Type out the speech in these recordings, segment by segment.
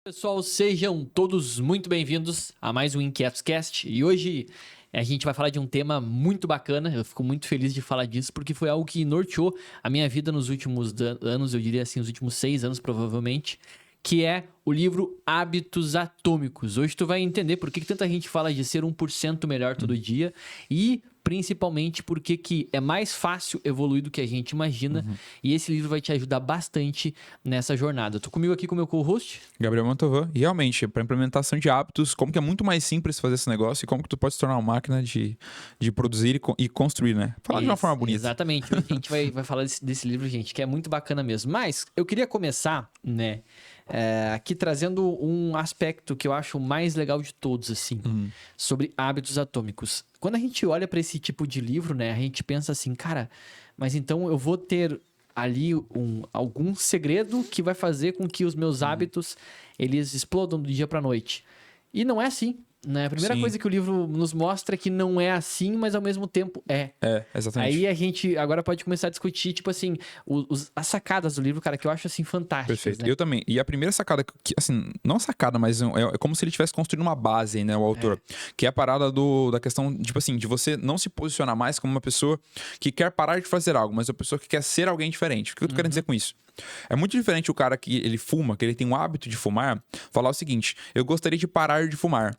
Pessoal, sejam todos muito bem-vindos a mais um InquietusCast. E hoje a gente vai falar de um tema muito bacana. Eu fico muito feliz de falar disso porque foi algo que norteou a minha vida nos últimos anos, eu diria assim, os últimos 6 anos provavelmente, que é o livro Hábitos Atômicos. Hoje tu vai entender por que tanta gente fala de ser 1% melhor todo dia e principalmente porque que é mais fácil evoluir do que a gente imagina. E esse livro vai te ajudar bastante nessa jornada. Tô comigo aqui com o meu co-host, Gabriel Mantovan. E realmente, para implementação de hábitos, como que é muito mais simples fazer esse negócio e como que tu pode se tornar uma máquina de produzir e construir, né? Falar de uma forma bonita. Exatamente. Hoje a gente vai falar desse livro, gente, que é muito bacana mesmo. Mas eu queria começar, né, aqui trazendo um aspecto que eu acho o mais legal de todos, assim, sobre hábitos atômicos. Quando a gente olha para esse tipo de livro, né, a gente pensa assim, cara, mas então eu vou ter ali algum segredo que vai fazer com que os meus hábitos, eles explodam do dia para noite. E não é assim, né? A primeira coisa que o livro nos mostra é que não é assim, mas ao mesmo tempo é. É, exatamente. Aí a gente agora pode começar a discutir, tipo assim, as sacadas do livro, cara, que eu acho assim fantásticas. Perfeito. Né? Eu também. E a primeira sacada, que, assim, não sacada, mas é como se ele estivesse construindo uma base, né, o autor. Que é a parada da questão, tipo assim, de você não se posicionar mais como uma pessoa que quer parar de fazer algo, mas uma pessoa que quer ser alguém diferente. O que eu tô querendo dizer com isso? É muito diferente o cara que ele fuma, que ele tem o hábito de fumar, falar o seguinte: eu gostaria de parar de fumar.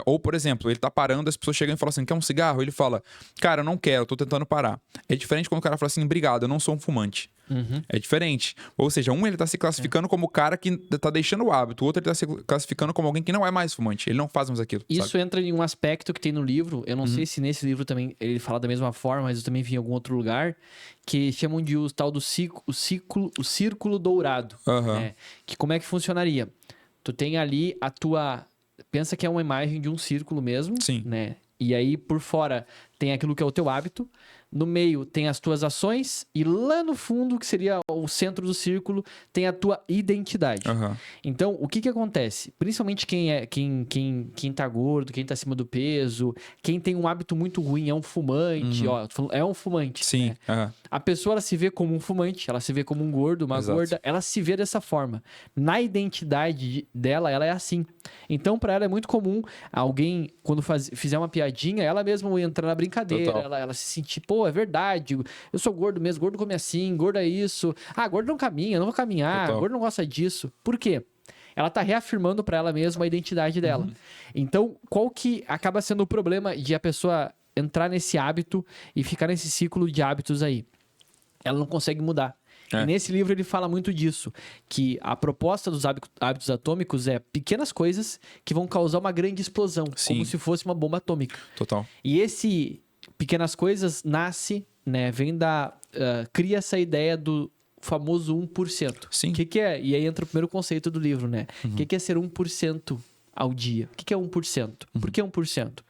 Ou, por exemplo, ele tá parando, as pessoas chegam e falam assim: quer um cigarro? Ele fala: cara, eu não quero, eu tô tentando parar. É diferente quando o cara fala assim: obrigado, eu não sou um fumante. É diferente. Ou seja, ele tá se classificando como o cara que tá deixando o hábito, o outro ele tá se classificando como alguém que não é mais fumante. Ele não faz mais aquilo. Isso sabe? entra em um aspecto que tem no livro. Eu não sei se nesse livro também ele fala da mesma forma, mas eu também vi em algum outro lugar, que chamam de o tal do círculo dourado. Né? Que como é que funcionaria? Tu tem ali a tua... Pensa que é uma imagem de um círculo mesmo. Sim. Né? E aí, por fora, tem aquilo que é o teu hábito. No meio tem as tuas ações e lá no fundo, que seria o centro do círculo, tem a tua identidade. Então, o que acontece? Principalmente quem tá gordo, quem tá acima do peso, quem tem um hábito muito ruim, é um fumante, é um fumante. Sim. Né? A pessoa, ela se vê como um fumante, ela se vê como um gordo, uma gorda, ela se vê dessa forma. Na identidade dela, ela é assim. Então, para ela é muito comum alguém, quando fizer uma piadinha, ela mesma entrar na brincadeira, ela se sentir, pô, é verdade, eu sou gordo mesmo, gordo come assim, gordo é isso. Ah, gordo não caminha, eu não vou caminhar, gordo não gosta disso. Por quê? Ela tá reafirmando para ela mesma a identidade dela. Então, qual que acaba sendo o problema de a pessoa entrar nesse hábito e ficar nesse ciclo de hábitos aí? Ela não consegue mudar. E nesse livro ele fala muito disso, que a proposta dos hábitos atômicos é pequenas coisas que vão causar uma grande explosão, como se fosse uma bomba atômica. E esse pequenas coisas nasce, né, cria essa ideia do famoso 1%. Sim. O que é? E aí entra o primeiro conceito do livro, né? O que é ser 1% ao dia? O que é 1%? Por que 1%?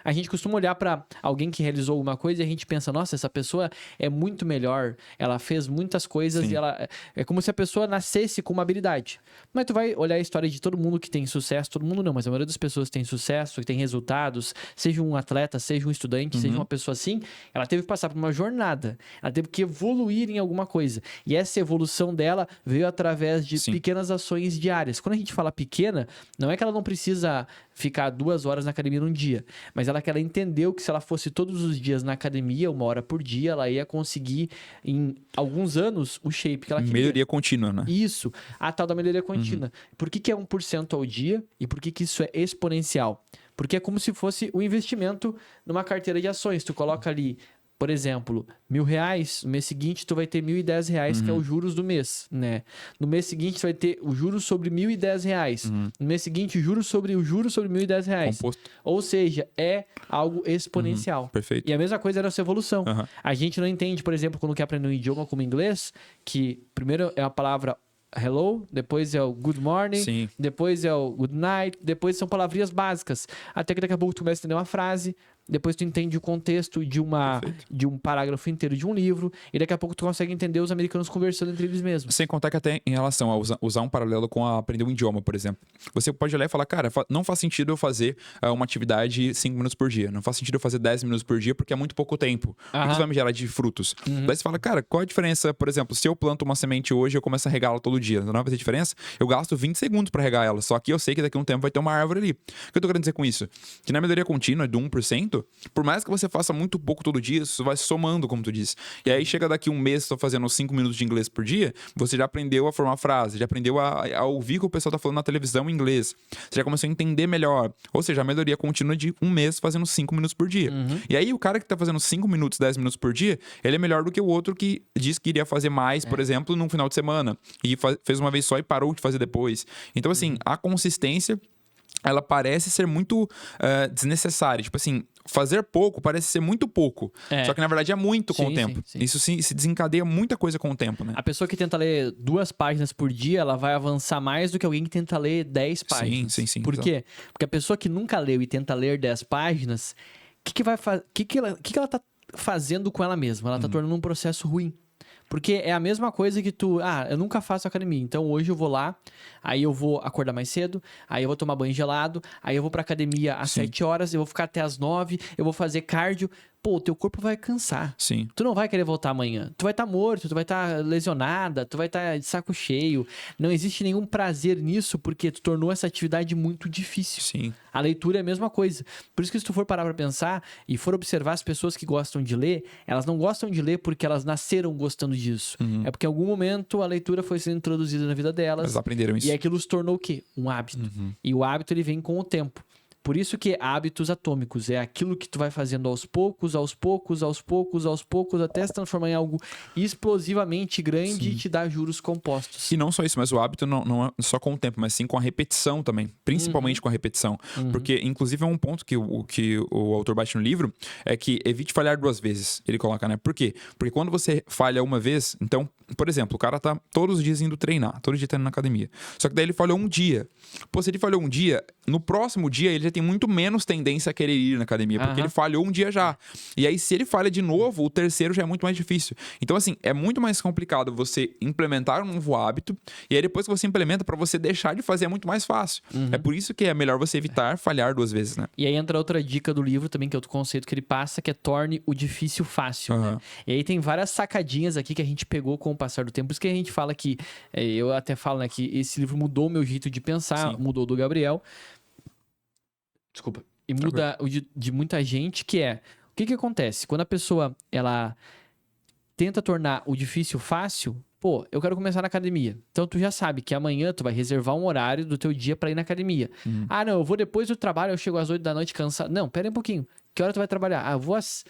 A gente costuma olhar para alguém que realizou alguma coisa e a gente pensa, nossa, essa pessoa é muito melhor, ela fez muitas coisas e ela é como se a pessoa nascesse com uma habilidade. Mas tu vai olhar a história de todo mundo que tem sucesso, todo mundo não, mas a maioria das pessoas que tem sucesso, que tem resultados, seja um atleta, seja um estudante, seja uma pessoa assim, ela teve que passar por uma jornada, ela teve que evoluir em alguma coisa. E essa evolução dela veio através de pequenas ações diárias. Quando a gente fala pequena, não é que ela não precisa ficar 2 horas na academia num dia, mas que ela entendeu que se ela fosse todos os dias na academia, 1 hora por dia, ela ia conseguir, em alguns anos, o shape que ela queria. Melhoria contínua, né? Isso, a tal da melhoria contínua. Por que é 1% ao dia e por que isso é exponencial? Porque é como se fosse um investimento numa carteira de ações. Tu coloca ali, por exemplo, R$1.000, no mês seguinte tu vai ter R$1.010, que é os juros do mês, né? No mês seguinte tu vai ter os juros sobre R$1.010. No mês seguinte, os juros sobre R$1.010. Composto. Ou seja, é algo exponencial. Perfeito. E a mesma coisa era a sua evolução. A gente não entende, por exemplo, quando quer aprender um idioma como inglês, que primeiro é a palavra hello, depois é o good morning, depois é o good night, depois são palavrinhas básicas. Até que daqui a pouco tu começa a entender uma frase, depois tu entende o contexto de um parágrafo inteiro de um livro, e daqui a pouco tu consegue entender os americanos conversando entre eles mesmos. Sem contar que até em relação a usar um paralelo com aprender um idioma, por exemplo. Você pode olhar e falar, cara, não faz sentido eu fazer uma atividade 5 minutos por dia. Não faz sentido eu fazer 10 minutos por dia porque é muito pouco tempo. O que isso vai me gerar de frutos? Daí você fala, cara, qual a diferença? Por exemplo, se eu planto uma semente hoje e eu começo a regá-la todo dia, não vai ter diferença? Eu gasto 20 segundos para regar ela. Só que eu sei que daqui a um tempo vai ter uma árvore ali. O que eu tô querendo dizer com isso? Que na melhoria contínua de 1%, por mais que você faça muito pouco todo dia, isso vai somando, como tu disse. E aí chega daqui um mês, tô fazendo 5 minutos de inglês por dia, você já aprendeu a formar frase, já aprendeu a ouvir o que o pessoal tá falando na televisão em inglês. Você já começou a entender melhor. Ou seja, a melhoria contínua de um mês fazendo 5 minutos por dia. E aí o cara que tá fazendo 5 minutos, 10 minutos por dia, ele é melhor do que o outro que diz que iria fazer mais, por exemplo, num final de semana. E fez uma vez só e parou de fazer depois. Então, assim, a consistência, ela parece ser muito desnecessária. Tipo assim, fazer pouco parece ser muito pouco. Só que, na verdade, é muito com o tempo. Sim. Isso se desencadeia muita coisa com o tempo, né? A pessoa que tenta ler 2 páginas por dia, ela vai avançar mais do que alguém que tenta ler 10 páginas. Sim. Por quê? Porque a pessoa que nunca leu e tenta ler 10 páginas, o que ela tá fazendo com ela mesma? Ela tá tornando um processo ruim. Porque é a mesma coisa que eu nunca faço academia, então hoje eu vou lá, aí eu vou acordar mais cedo, aí eu vou tomar banho gelado, aí eu vou pra academia às 7 horas, eu vou ficar até às 9, eu vou fazer cardio. Pô, o teu corpo vai cansar. Sim. Tu não vai querer voltar amanhã. Tu vai estar morto, tu vai estar lesionada, tu vai estar de saco cheio. Não existe nenhum prazer nisso porque tu tornou essa atividade muito difícil. Sim. A leitura é a mesma coisa. Por isso que se tu for parar pra pensar e for observar as pessoas que gostam de ler, elas não gostam de ler porque elas nasceram gostando disso. É porque em algum momento a leitura foi sendo introduzida na vida delas. Elas aprenderam isso. E aquilo se tornou o quê? Um hábito. E o hábito ele vem com o tempo. Por isso que hábitos atômicos é aquilo que tu vai fazendo aos poucos, até se transformar em algo explosivamente grande e te dar juros compostos. E não só isso, mas o hábito não é só com o tempo, mas sim com a repetição também. Principalmente com a repetição. Porque, inclusive, é um ponto que o autor bate no livro, é que evite falhar 2 vezes. Ele coloca, né? Por quê? Porque quando você falha uma vez, então, por exemplo, o cara tá todos os dias indo treinar, todo dia tá indo na academia. Só que daí ele falhou um dia. Pô, se ele falhou um dia, no próximo dia ele já tem muito menos tendência a querer ir na academia, porque ele falhou um dia já. E aí, se ele falha de novo, o terceiro já é muito mais difícil. Então, assim, é muito mais complicado você implementar um novo hábito, e aí depois que você implementa, pra você deixar de fazer é muito mais fácil. É por isso que é melhor você evitar falhar 2 vezes, né? E aí entra outra dica do livro também, que é outro conceito que ele passa, que é torne o difícil fácil, né? E aí tem várias sacadinhas aqui que a gente pegou com o passar do tempo. Por isso que a gente fala que, eu até falo, né, que esse livro mudou o meu jeito de pensar, mudou do Gabriel. Desculpa. E muda o de muita gente, que é... O que acontece? Quando a pessoa, ela tenta tornar o difícil fácil... Pô, eu quero começar na academia. Então, tu já sabe que amanhã tu vai reservar um horário do teu dia pra ir na academia. Ah, não, eu vou depois do trabalho, eu chego às 8 da noite cansado. Não, pera aí um pouquinho. Que hora tu vai trabalhar? Ah, eu vou às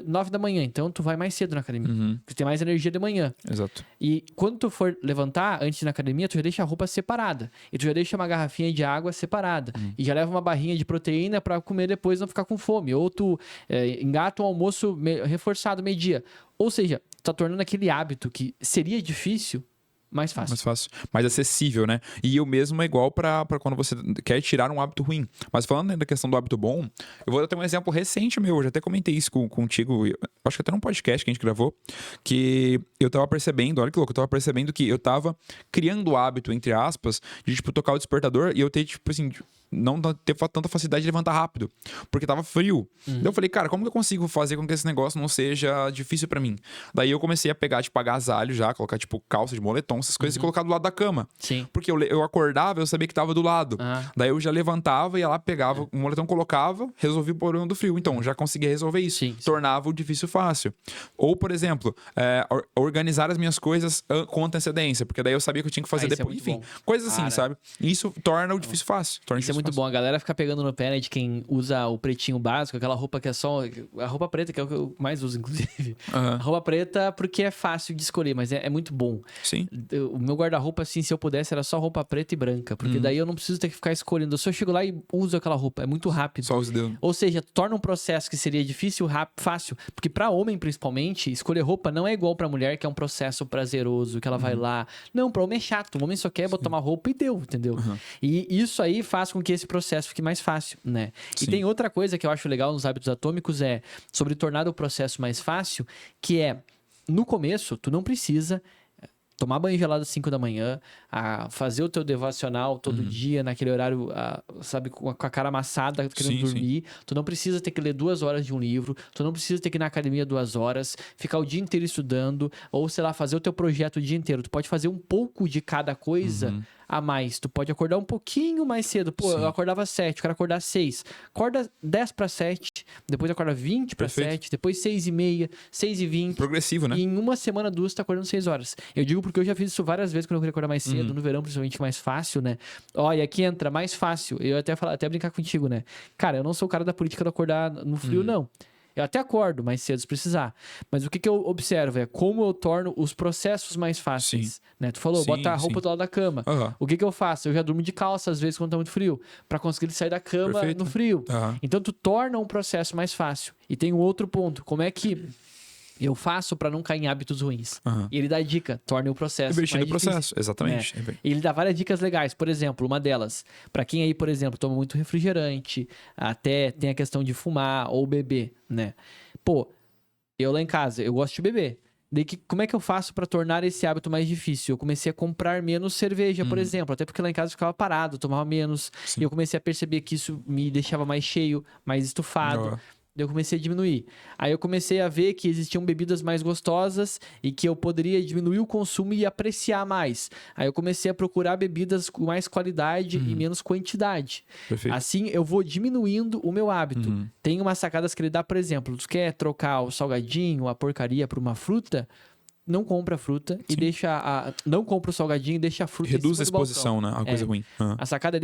9 da manhã. Então, tu vai mais cedo na academia. Tu tem mais energia de manhã. Exato. E quando tu for levantar, antes de ir na academia, tu já deixa a roupa separada. E tu já deixa uma garrafinha de água separada. E já leva uma barrinha de proteína pra comer depois e não ficar com fome. Ou tu engata um almoço reforçado meio-dia. Ou seja, tu tá tornando aquele hábito que seria difícil mais fácil. Mais fácil. Mais acessível, né? E o mesmo é igual pra quando você quer tirar um hábito ruim. Mas falando da questão do hábito bom, eu vou dar um exemplo recente meu. Eu já até comentei isso contigo. Acho que até num podcast que a gente gravou. Que eu tava percebendo, olha que louco, eu tava percebendo que eu tava criando o hábito, entre aspas, de, tipo, tocar o despertador e eu ter, tipo assim, não ter tanta facilidade de levantar rápido, porque tava frio. Daí eu falei, cara, como que eu consigo fazer com que esse negócio não seja difícil pra mim? Daí eu comecei a pegar, tipo, agasalho já, colocar, tipo, calça de moletom, essas coisas, e colocar do lado da cama. Sim. Porque eu acordava, eu sabia que tava do lado. Daí eu já levantava, ia lá, pegava o moletom, colocava, resolvia o problema do frio. Então, já conseguia resolver isso. Sim. Tornava o difícil fácil. Ou, por exemplo, organizar as minhas coisas com antecedência, porque daí eu sabia que eu tinha que fazer depois. Enfim, coisas assim, sabe? Isso torna o difícil fácil. Isso é muito bom. A galera fica pegando no pé, né, de quem usa o pretinho básico, aquela roupa que é só... A roupa preta, que é o que eu mais uso, inclusive. A roupa preta porque é fácil de escolher, mas é muito bom. Sim. O meu guarda-roupa, assim, se eu pudesse, era só roupa preta e branca, porque daí eu não preciso ter que ficar escolhendo. Se eu chego lá e uso aquela roupa, é muito rápido. Só os dedos. Ou seja, torna um processo que seria difícil, rápido, fácil. Porque pra homem, principalmente, escolher roupa não é igual pra mulher, que é um processo prazeroso, que ela vai lá. Não, pra homem é chato. O homem só quer botar uma roupa e deu, entendeu? E isso aí faz com que esse processo fique mais fácil, né? E tem outra coisa que eu acho legal nos hábitos atômicos, sobre tornar o processo mais fácil, que é, no começo, tu não precisa tomar banho gelado às 5 da manhã, fazer o teu devocional todo dia, naquele horário, sabe, com a cara amassada, querendo dormir. Tu não precisa ter que ler 2 horas de um livro, tu não precisa ter que ir na academia 2 horas, ficar o dia inteiro estudando, ou, sei lá, fazer o teu projeto o dia inteiro. Tu pode fazer um pouco de cada coisa a mais. Tu pode acordar um pouquinho mais cedo. Pô, eu acordava às 7, eu quero acordar às 6. Acorda 10 para 7, depois acorda 20 para 7, depois 6h30, 6h20. Progressivo, né? E em uma semana, 2, tu tá acordando 6 horas. Eu digo porque eu já fiz isso várias vezes quando eu queria acordar mais cedo, no verão, principalmente mais fácil, né? Ó, e aqui entra mais fácil. Eu até brincar contigo, né? Cara, eu não sou o cara da política de acordar no frio, não. Eu até acordo mais cedo se precisar. Mas o que eu observo é como eu torno os processos mais fáceis. Né? Tu falou, bota a roupa do lado da cama. O que eu faço? Eu já durmo de calça às vezes quando tá muito frio, pra conseguir sair da cama no frio. Então tu torna um processo mais fácil. E tem um outro ponto. Como é que eu faço pra não cair em hábitos ruins? E ele dá dica, torna o processo mais difícil. Processo, exatamente. E ele dá várias dicas legais. Por exemplo, uma delas, pra quem aí, por exemplo, toma muito refrigerante, até tem a questão de fumar ou beber, né? Pô, eu lá em casa, eu gosto de beber. Daí como é que eu faço pra tornar esse hábito mais difícil? Eu comecei a comprar menos cerveja, por exemplo. Até porque lá em casa eu ficava parado, tomava menos. E eu comecei a perceber que isso me deixava mais cheio, mais estufado. Eu comecei a diminuir. Aí eu comecei a ver que existiam bebidas mais gostosas e que eu poderia diminuir o consumo e apreciar mais. Aí eu comecei a procurar bebidas com mais qualidade e menos quantidade. Assim eu vou diminuindo o meu hábito. Tem umas sacadas que ele dá, por exemplo, tu quer trocar o salgadinho, a porcaria por uma fruta? Não compra a fruta e deixa não compra o salgadinho e deixa a fruta reduz em cima a exposição, né? A coisa ruim. A sacada é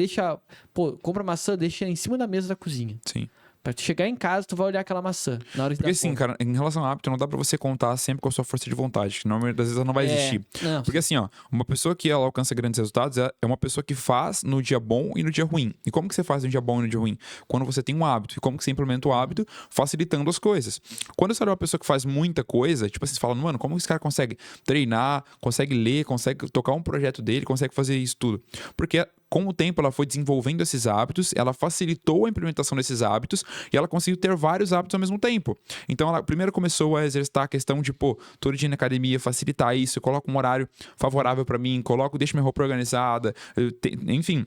compra maçã, deixa em cima da mesa da cozinha. Sim. Pra tu chegar em casa, tu vai olhar aquela maçã na hora de Porque assim, cara, em relação ao hábito, não dá pra você contar sempre com a sua força de vontade, que normalmente às vezes ela não vai existir. Porque assim, ó, uma pessoa que ela alcança grandes resultados é uma pessoa que faz no dia bom e no dia ruim. E como que você faz no dia bom e no dia ruim? Quando você tem um hábito. E como que você implementa o hábito? Facilitando as coisas. Quando você olha uma pessoa que faz muita coisa, tipo assim, você fala, mano, como esse cara consegue treinar, consegue ler, consegue tocar um projeto dele, consegue fazer isso tudo? Porque com o tempo ela foi desenvolvendo esses hábitos, ela facilitou a implementação desses hábitos e ela conseguiu ter vários hábitos ao mesmo tempo. Então ela primeiro começou a exercitar a questão de, todo dia na academia, facilitar isso, eu coloco um horário favorável pra mim, deixo minha roupa organizada, enfim.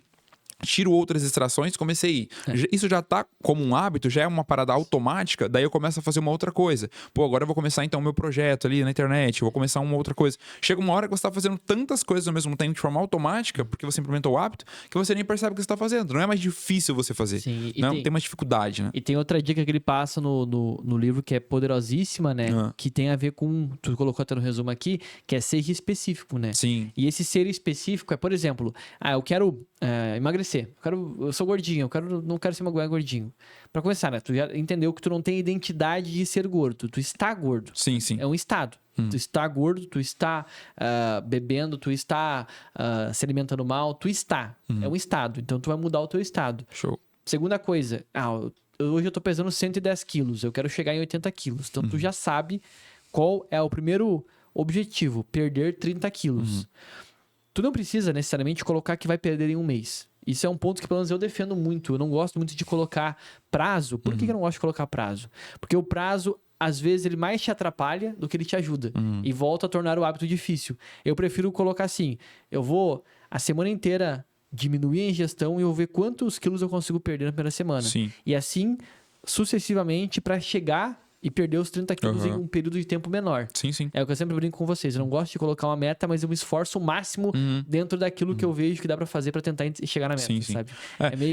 Tiro outras distrações, comecei a ir. Isso já tá como um hábito, já é uma parada automática, daí eu começo a fazer uma outra coisa. Agora eu vou começar então o meu projeto ali na internet, eu vou começar uma outra coisa. Chega uma hora que você tá fazendo tantas coisas ao mesmo tempo de forma automática, porque você implementou o hábito, que você nem percebe o que você tá fazendo. Não é mais difícil você fazer. Sim, não tem mais dificuldade, né? E tem outra dica que ele passa no livro que é poderosíssima, né? Que tem a ver com, tu colocou até no resumo aqui, que é ser específico, né? Sim. E esse ser específico é, por exemplo, eu quero emagrecer. Eu sou gordinho, não quero ser mais gordinho. Pra começar, né? Tu já entendeu que tu não tem identidade de ser gordo. Tu está gordo. Sim, sim. É um estado. Tu está gordo, tu está bebendo, tu está se alimentando mal, tu está. É um estado. Então tu vai mudar o teu estado. Show. Segunda coisa, hoje eu tô pesando 110 quilos, eu quero chegar em 80 quilos. Então tu já sabe qual é o primeiro objetivo, perder 30 quilos. Tu não precisa necessariamente colocar que vai perder em um mês. Isso é um ponto que, pelo menos, eu defendo muito. Eu não gosto muito de colocar prazo. Por que eu não gosto de colocar prazo? Porque o prazo, às vezes, ele mais te atrapalha do que ele te ajuda. E volta a tornar o hábito difícil. Eu prefiro colocar assim, eu vou a semana inteira diminuir a ingestão e eu vou ver quantos quilos eu consigo perder na primeira semana. Sim. E assim, sucessivamente, para chegar e perder os 30 quilos em um período de tempo menor. Sim, sim. É o que eu sempre brinco com vocês. Eu não gosto de colocar uma meta, mas eu me esforço o máximo dentro daquilo que eu vejo que dá pra fazer pra tentar chegar na meta, sabe?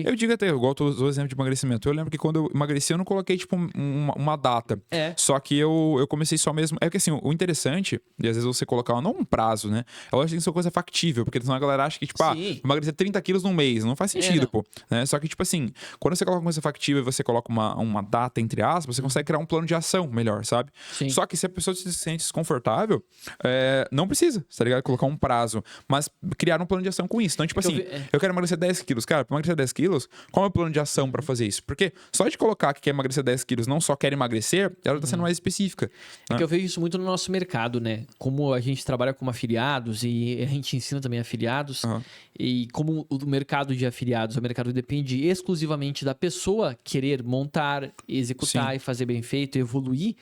Eu digo até, igual tu usou o exemplo de emagrecimento. Eu lembro que quando eu emagreci, eu não coloquei, tipo, uma data. Só que eu comecei só mesmo... É que, assim, o interessante, e às vezes você colocar, não um prazo, né? Eu acho que isso é uma coisa factível, porque senão a galera acha que, tipo, emagrecer 30 quilos num mês. Não faz sentido, Né? Só que, tipo assim, quando você coloca uma coisa factível e você coloca uma data, entre aspas, você consegue criar um plano de ação melhor, sabe? Sim. Só que se a pessoa se sente desconfortável, não precisa, tá ligado? Colocar um prazo, mas criar um plano de ação com isso. Então, tipo assim, eu quero emagrecer 10 quilos. Cara, pra emagrecer 10 quilos, qual é o plano de ação pra fazer isso? Porque só de colocar que quer emagrecer 10 quilos, não só quer emagrecer, ela tá sendo mais específica. É que eu vejo isso muito no nosso mercado, né? Como a gente trabalha como afiliados e a gente ensina também afiliados, e como o mercado de afiliados, o mercado depende exclusivamente da pessoa querer montar, executar e fazer bem feito, evoluir.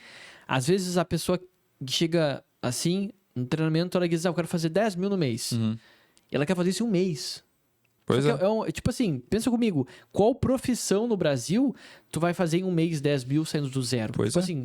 Às vezes a pessoa chega assim, no treinamento, ela diz, eu quero fazer 10 mil no mês. E ela quer fazer isso em um mês. Pois é. Tipo assim, pensa comigo, qual profissão no Brasil tu vai fazer em um mês 10 mil saindo do zero? Pois tipo assim,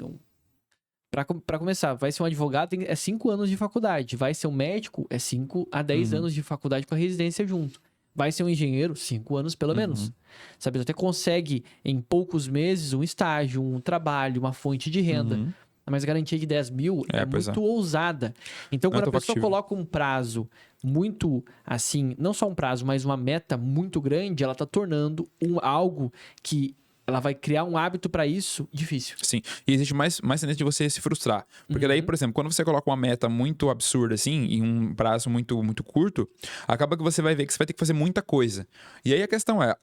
pra começar, vai ser um advogado, é 5 anos de faculdade. Vai ser um médico, é 5 a 10 anos de faculdade com a residência junto. Vai ser um engenheiro, 5 anos pelo menos. Sabe, tu até consegue em poucos meses um estágio, um trabalho, uma fonte de renda. Mas a garantia de 10 mil é muito ousada. Então, quando a pessoa coloca um prazo muito assim, não só um prazo, mas uma meta muito grande, ela tá tornando algo que ela vai criar um hábito para isso difícil. Sim. E existe mais tendência de você se frustrar. Porque daí, por exemplo, quando você coloca uma meta muito absurda, assim, em um prazo muito, muito curto, acaba que você vai ver que você vai ter que fazer muita coisa. E aí a questão é,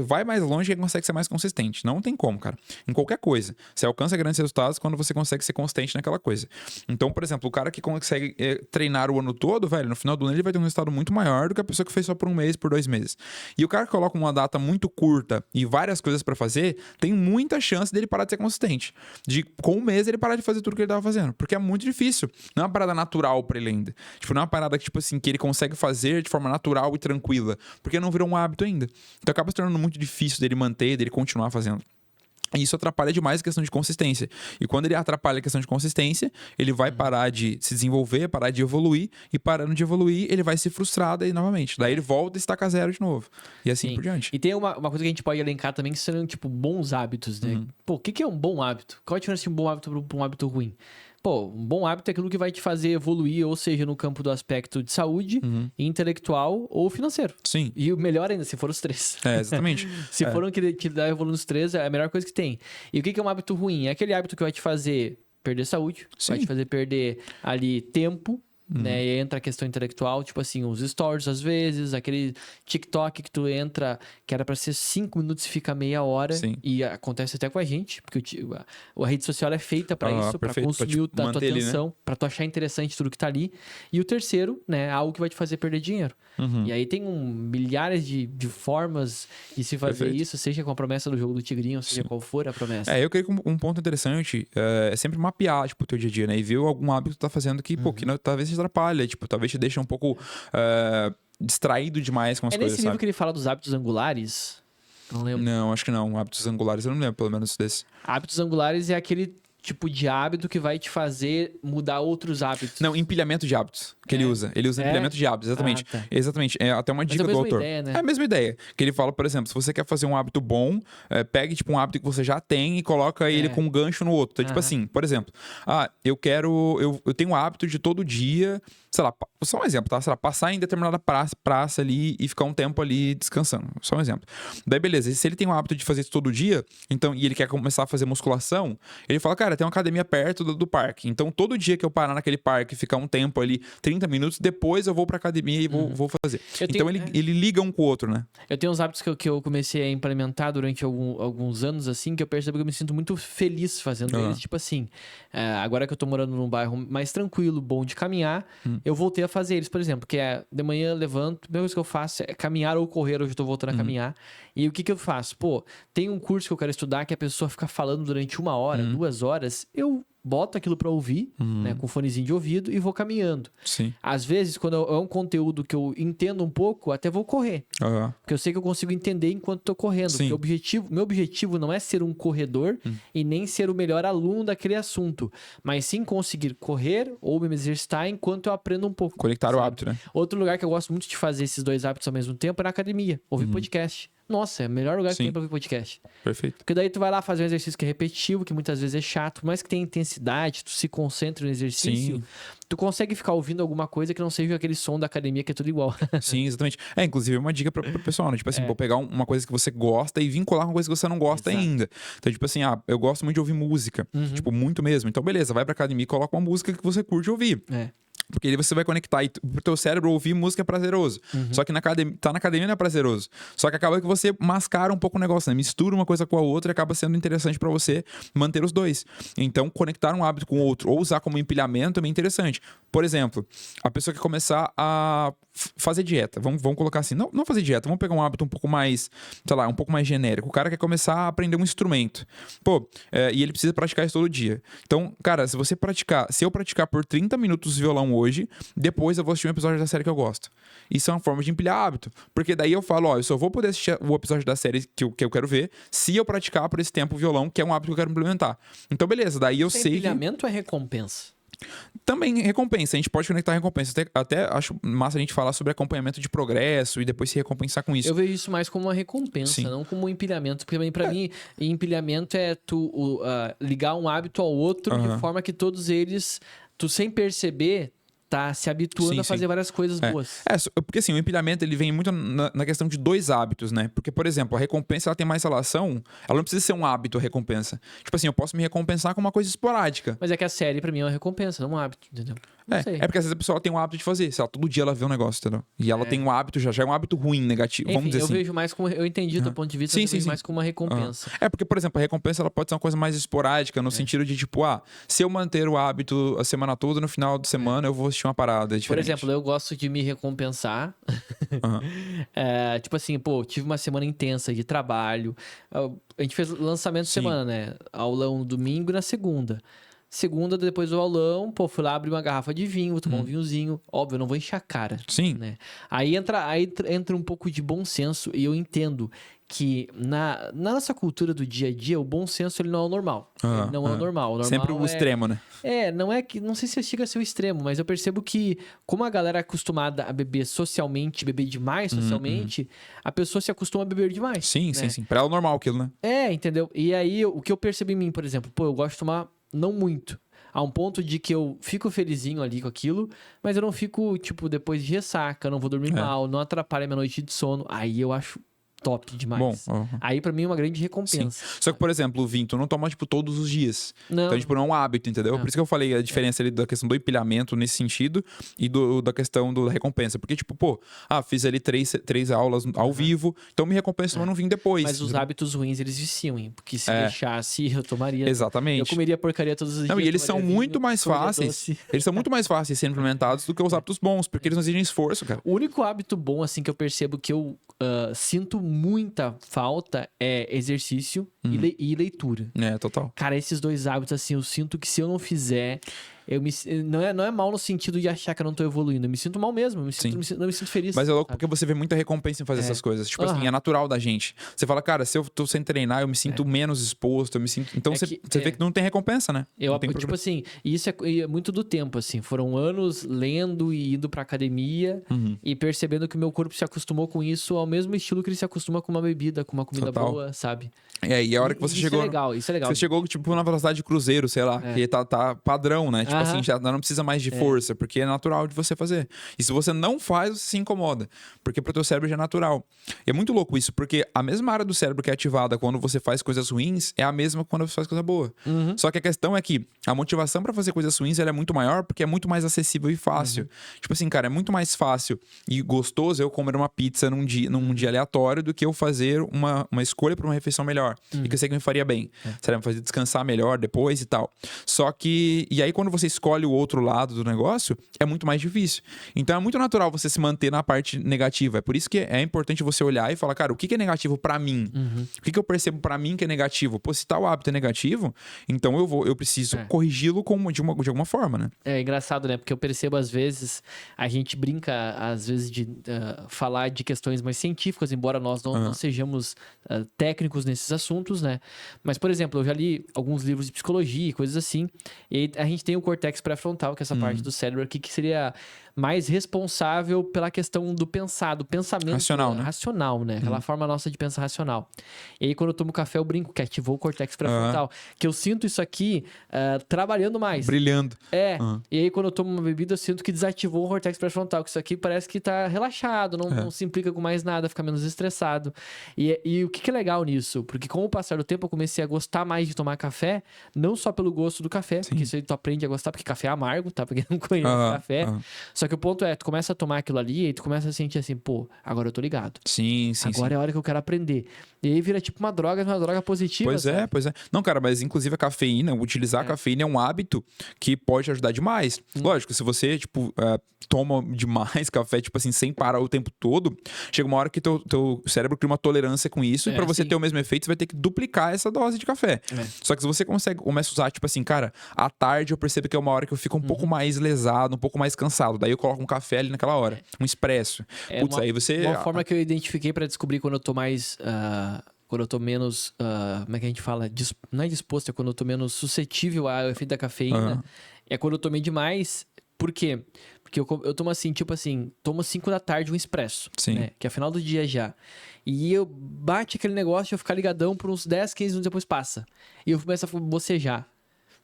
vai mais longe e consegue ser mais consistente. Não tem como, cara. Em qualquer coisa. Você alcança grandes resultados quando você consegue ser consistente naquela coisa. Então, por exemplo, o cara que consegue treinar o ano todo, velho, no final do ano ele vai ter um resultado muito maior do que a pessoa que fez só por um mês, por 2 meses. E o cara que coloca uma data muito curta e várias coisas pra fazer, tem muita chance dele parar de ser consistente. Com um mês ele parar de fazer tudo que ele tava fazendo. Porque é muito difícil. Não é uma parada natural pra ele ainda. Tipo, não é uma parada que, tipo assim, que ele consegue fazer de forma natural e tranquila. Porque não virou um hábito ainda. Então acaba se tornando muito difícil dele manter, dele continuar fazendo. E isso atrapalha demais a questão de consistência. E quando ele atrapalha a questão de consistência, ele vai parar de se desenvolver, parar de evoluir. E parando de evoluir, ele vai se frustrar daí novamente. Daí ele volta e estaca zero de novo. E assim por diante. E tem uma coisa que a gente pode elencar também que são, tipo, bons hábitos, né? Pô, o que é um bom hábito? Qual a diferença de um bom hábito para um hábito ruim? Pô, um bom hábito é aquilo que vai te fazer evoluir, ou seja, no campo do aspecto de saúde, intelectual ou financeiro. Sim. E o melhor ainda, se for os três. Exatamente. Se for um que dá evoluir nos três, é a melhor coisa que tem. E o que é um hábito ruim? É aquele hábito que vai te fazer perder saúde, vai te fazer perder ali tempo, né? E entra a questão intelectual, tipo assim, os stories às vezes, aquele TikTok que tu entra, que era pra ser 5 minutos e fica meia hora. Sim. E acontece até com a gente, porque a rede social é feita pra isso, pra consumir a tua atenção, né? Pra tu achar interessante tudo que tá ali. E o terceiro, né? Algo que vai te fazer perder dinheiro. E aí tem milhares de formas de se fazer isso, seja com a promessa do jogo do Tigrinho, seja qual for a promessa. Eu creio que um ponto interessante é sempre mapear, tipo, o teu dia a dia, né? E ver algum hábito que tu tá fazendo que, pô, que talvez te atrapalha, tipo, talvez te deixe um pouco distraído demais com as coisas, nesse livro que ele fala dos hábitos angulares? Não lembro. Não, acho que não. Hábitos angulares, eu não lembro, pelo menos desse. Hábitos angulares é aquele tipo de hábito que vai te fazer mudar outros hábitos. Não, empilhamento de hábitos que ele usa. Ele usa empilhamento de hábitos, exatamente. Tá. Exatamente. É até uma dica do autor. Ideia, né? É a mesma ideia. Que ele fala, por exemplo, se você quer fazer um hábito bom, pegue, tipo, um hábito que você já tem e coloca ele com um gancho no outro. Então, tipo assim, por exemplo, eu tenho o hábito de todo dia, sei lá, só um exemplo, tá? Sei lá, passar em determinada praça ali e ficar um tempo ali descansando. Só um exemplo. Daí, beleza. E se ele tem o hábito de fazer isso todo dia, então, e ele quer começar a fazer musculação, ele fala, cara, tem uma academia perto do parque. Então, todo dia que eu parar naquele parque e ficar um tempo ali, 30 minutos, depois eu vou pra academia e vou fazer. Então, ele liga um com o outro, né? Eu tenho uns hábitos que eu comecei a implementar durante alguns anos, assim, que eu percebo que eu me sinto muito feliz fazendo eles. Tipo assim, agora que eu tô morando num bairro mais tranquilo, bom de caminhar, eu voltei a fazer eles, por exemplo, que de manhã eu levanto, a primeira coisa que eu faço é caminhar ou correr, hoje eu tô voltando a caminhar. E o que eu faço? Pô, tem um curso que eu quero estudar que a pessoa fica falando durante 1 hora, 2 horas, eu boto aquilo pra ouvir, né, com fonezinho de ouvido e vou caminhando. Sim. Às vezes, quando é um conteúdo que eu entendo um pouco, até vou correr. Porque eu sei que eu consigo entender enquanto tô correndo. Sim. Porque meu objetivo não é ser um corredor e nem ser o melhor aluno daquele assunto, mas sim conseguir correr ou me exercitar enquanto eu aprendo um pouco. Conectar o hábito, né? Outro lugar que eu gosto muito de fazer esses dois hábitos ao mesmo tempo é na academia, ouvir podcast. nossa, é o melhor lugar que Sim. tem pra ouvir podcast. Perfeito. Porque daí tu vai lá fazer um exercício que é repetitivo, que muitas vezes é chato, por mais que tenha intensidade, tu se concentra no exercício, Sim. tu consegue ficar ouvindo alguma coisa que não seja aquele som da academia que é tudo igual. Sim, exatamente. Inclusive, uma dica pro pessoal, né? Tipo assim, É. vou pegar uma coisa que você gosta e vincular com uma coisa que você não gosta Exato. ainda. Então, tipo assim, eu gosto muito de ouvir música. Tipo, muito mesmo. Então, beleza, vai pra academia e coloca uma música que você curte ouvir. É. Porque aí você vai conectar e pro teu cérebro ouvir música é prazeroso. Só que tá na academia não é prazeroso. Só que acaba que você mascara um pouco o negócio, né? Mistura uma coisa com a outra e acaba sendo interessante pra você manter os dois. Então, conectar um hábito com o outro ou usar como empilhamento é bem interessante. Por exemplo, a pessoa quer começar a fazer dieta. Vamos colocar assim, não fazer dieta, vamos pegar um hábito um pouco mais, sei lá, um pouco mais genérico. O cara quer começar a aprender um instrumento. E ele precisa praticar isso todo dia. Então, cara, se eu praticar por 30 minutos violão hoje, depois eu vou assistir um episódio da série que eu gosto. Isso é uma forma de empilhar hábito. Porque daí eu falo, eu só vou poder assistir o episódio da série que eu quero ver se eu praticar por esse tempo violão, que é um hábito que eu quero implementar. Então, beleza, daí eu sei que... Empilhamento é recompensa? Também recompensa, a gente pode conectar recompensa. Até acho massa a gente falar sobre acompanhamento de progresso e depois se recompensar com isso. Eu vejo isso mais como uma recompensa, Sim. não como um empilhamento. Porque pra mim, empilhamento é tu ligar um hábito ao outro de forma que todos eles, tu sem perceber, tá se habituando a fazer várias coisas boas. Porque assim, o empilhamento ele vem muito na questão de dois hábitos, né? Porque, por exemplo, a recompensa ela tem mais relação, ela não precisa ser um hábito a recompensa. Tipo assim, eu posso me recompensar com uma coisa esporádica. Mas é que a série, pra mim, é uma recompensa, não um hábito, entendeu? Não sei. Porque às vezes a pessoa tem um hábito de fazer, sei lá, todo dia ela vê um negócio, entendeu? E ela tem um hábito, já é um hábito ruim, negativo, Enfim, vamos dizer assim. eu vejo mais como... Eu entendi do ponto de vista, eu vejo mais como uma recompensa. Porque, por exemplo, a recompensa ela pode ser uma coisa mais esporádica, no sentido de, tipo, se eu manter o hábito a semana toda, no final de semana eu vou assistir uma parada diferente. Por exemplo, eu gosto de me recompensar. Tipo assim, tive uma semana intensa de trabalho. A gente fez lançamento de semana, né? Aulão no domingo e na segunda. Segunda, depois do aulão, fui lá abrir uma garrafa de vinho, vou tomar um vinhozinho. Óbvio, eu não vou encher a cara. Sim. Né? Aí entra um pouco de bom senso e eu entendo que na nossa cultura do dia a dia, o bom senso ele não é o normal. Ele não é o normal. O normal sempre o extremo, né? Não é que... Não sei se chega a ser o extremo, mas eu percebo que como a galera é acostumada a beber socialmente, beber demais socialmente, a pessoa se acostuma a beber demais. Sim, né? sim. Pra ela é normal aquilo, né? Entendeu? E aí, o que eu percebi em mim, por exemplo, eu gosto de tomar não muito. A um ponto de que eu fico felizinho ali com aquilo, mas eu não fico, depois de ressaca, eu não vou dormir mal, não atrapalha minha noite de sono. Aí eu acho top demais. Bom, Aí pra mim é uma grande recompensa. Sim. Só que, por exemplo, o vinho, tu não toma, todos os dias. Não. Então, não é um hábito, entendeu? Não. Por isso que eu falei a diferença ali da questão do empilhamento nesse sentido e da questão da recompensa. Porque, fiz ali três aulas ao vivo, então me recompensa tomando um vinho depois. Mas os hábitos ruins, eles viciam, hein? Porque se deixasse, eu tomaria... Exatamente. Eu comeria porcaria todos os dias. E eles são vinho, muito mais fáceis. Eles são muito mais fáceis de serem implementados do que os hábitos bons, porque eles não exigem esforço, cara. O único hábito bom, assim, que eu percebo que eu sinto muita falta é exercício e leitura. Total. Cara, esses dois hábitos, assim, eu sinto que se eu não fizer... Não é mal no sentido de achar que eu não tô evoluindo. Eu me sinto mal mesmo. Não me sinto feliz. Mas é louco porque você vê muita recompensa em fazer essas coisas. É natural da gente. Você fala, cara, se eu tô sem treinar, eu me sinto menos exposto. Eu me sinto... Então você vê que não tem recompensa, né? Assim, isso é muito do tempo, assim. Foram anos lendo e indo pra academia e percebendo que o meu corpo se acostumou com isso ao mesmo estilo que ele se acostuma com uma bebida, com uma comida boa, sabe? E a hora que você chegou... Isso é legal. Você chegou, na velocidade de cruzeiro, sei lá, que tá padrão, né? Já não precisa mais de força, porque é natural de você fazer. E se você não faz, você se incomoda, porque pro teu cérebro já é natural. E é muito louco isso, porque a mesma área do cérebro que é ativada quando você faz coisas ruins é a mesma quando você faz coisa boa. Só que a questão é que a motivação pra fazer coisas ruins ela é muito maior porque é muito mais acessível e fácil. Cara, é muito mais fácil e gostoso eu comer uma pizza num dia aleatório do que eu fazer uma escolha pra uma refeição melhor. E que eu sei que me faria bem. Sabe, me fazer descansar melhor depois e tal. Só que... E aí quando você escolhe o outro lado do negócio, é muito mais difícil. Então é muito natural você se manter na parte negativa. É por isso que é importante você olhar e falar, cara, o que é negativo pra mim? O que eu percebo pra mim que é negativo? Se tal hábito é negativo, então eu preciso corrigi-lo de alguma forma, né? É engraçado, né? Porque eu percebo, às vezes, a gente brinca, às vezes, de falar de questões mais científicas, embora nós não sejamos técnicos nesses assuntos, né? Mas, por exemplo, eu já li alguns livros de psicologia e coisas assim, e aí a gente tem o córtex pré-frontal, que é essa parte do cérebro aqui, que seria mais responsável pela questão do pensamento racional, né? Aquela forma nossa de pensar racional. E aí, quando eu tomo café, eu brinco que ativou o córtex pré-frontal, que eu sinto isso aqui trabalhando mais. Brilhando. E aí, quando eu tomo uma bebida, eu sinto que desativou o córtex pré-frontal, que isso aqui parece que tá relaxado, não se implica com mais nada, fica menos estressado. E o que é legal nisso? Porque com o passar do tempo, eu comecei a gostar mais de tomar café, não só pelo gosto do café, porque isso aí tu aprende a gostar, porque café é amargo, tá? Pra quem não conhece café. Só que o ponto é, tu começa a tomar aquilo ali e tu começa a sentir assim, pô, agora eu tô ligado. Sim. Agora é a hora que eu quero aprender. E aí vira tipo uma droga positiva. Pois é. Não, cara, mas inclusive a cafeína, utilizar a cafeína é um hábito que pode ajudar demais. Lógico, se você, tipo, toma demais café, tipo assim, sem parar o tempo todo, chega uma hora que teu cérebro cria uma tolerância com isso e pra você ter o mesmo efeito, você vai ter que duplicar essa dose de café. Só que se você começa a usar, tipo assim, cara, à tarde eu percebo que é uma hora que eu fico um pouco mais lesado, um pouco mais cansado. Daí eu coloco um café ali naquela hora, um expresso. Putz, aí você... Uma forma que eu identifiquei pra descobrir quando eu tô mais... quando eu tô menos, como é que a gente fala? Não é disposto, é quando eu tô menos suscetível ao efeito da cafeína. É quando eu tomei demais. Por quê? Porque eu tomo assim, tipo assim, tomo 5 da tarde um expresso. Sim. Né? Que é final do dia já. E eu bate aquele negócio de eu ficar ligadão por uns 10, 15 minutos depois passa. E eu começo a bocejar.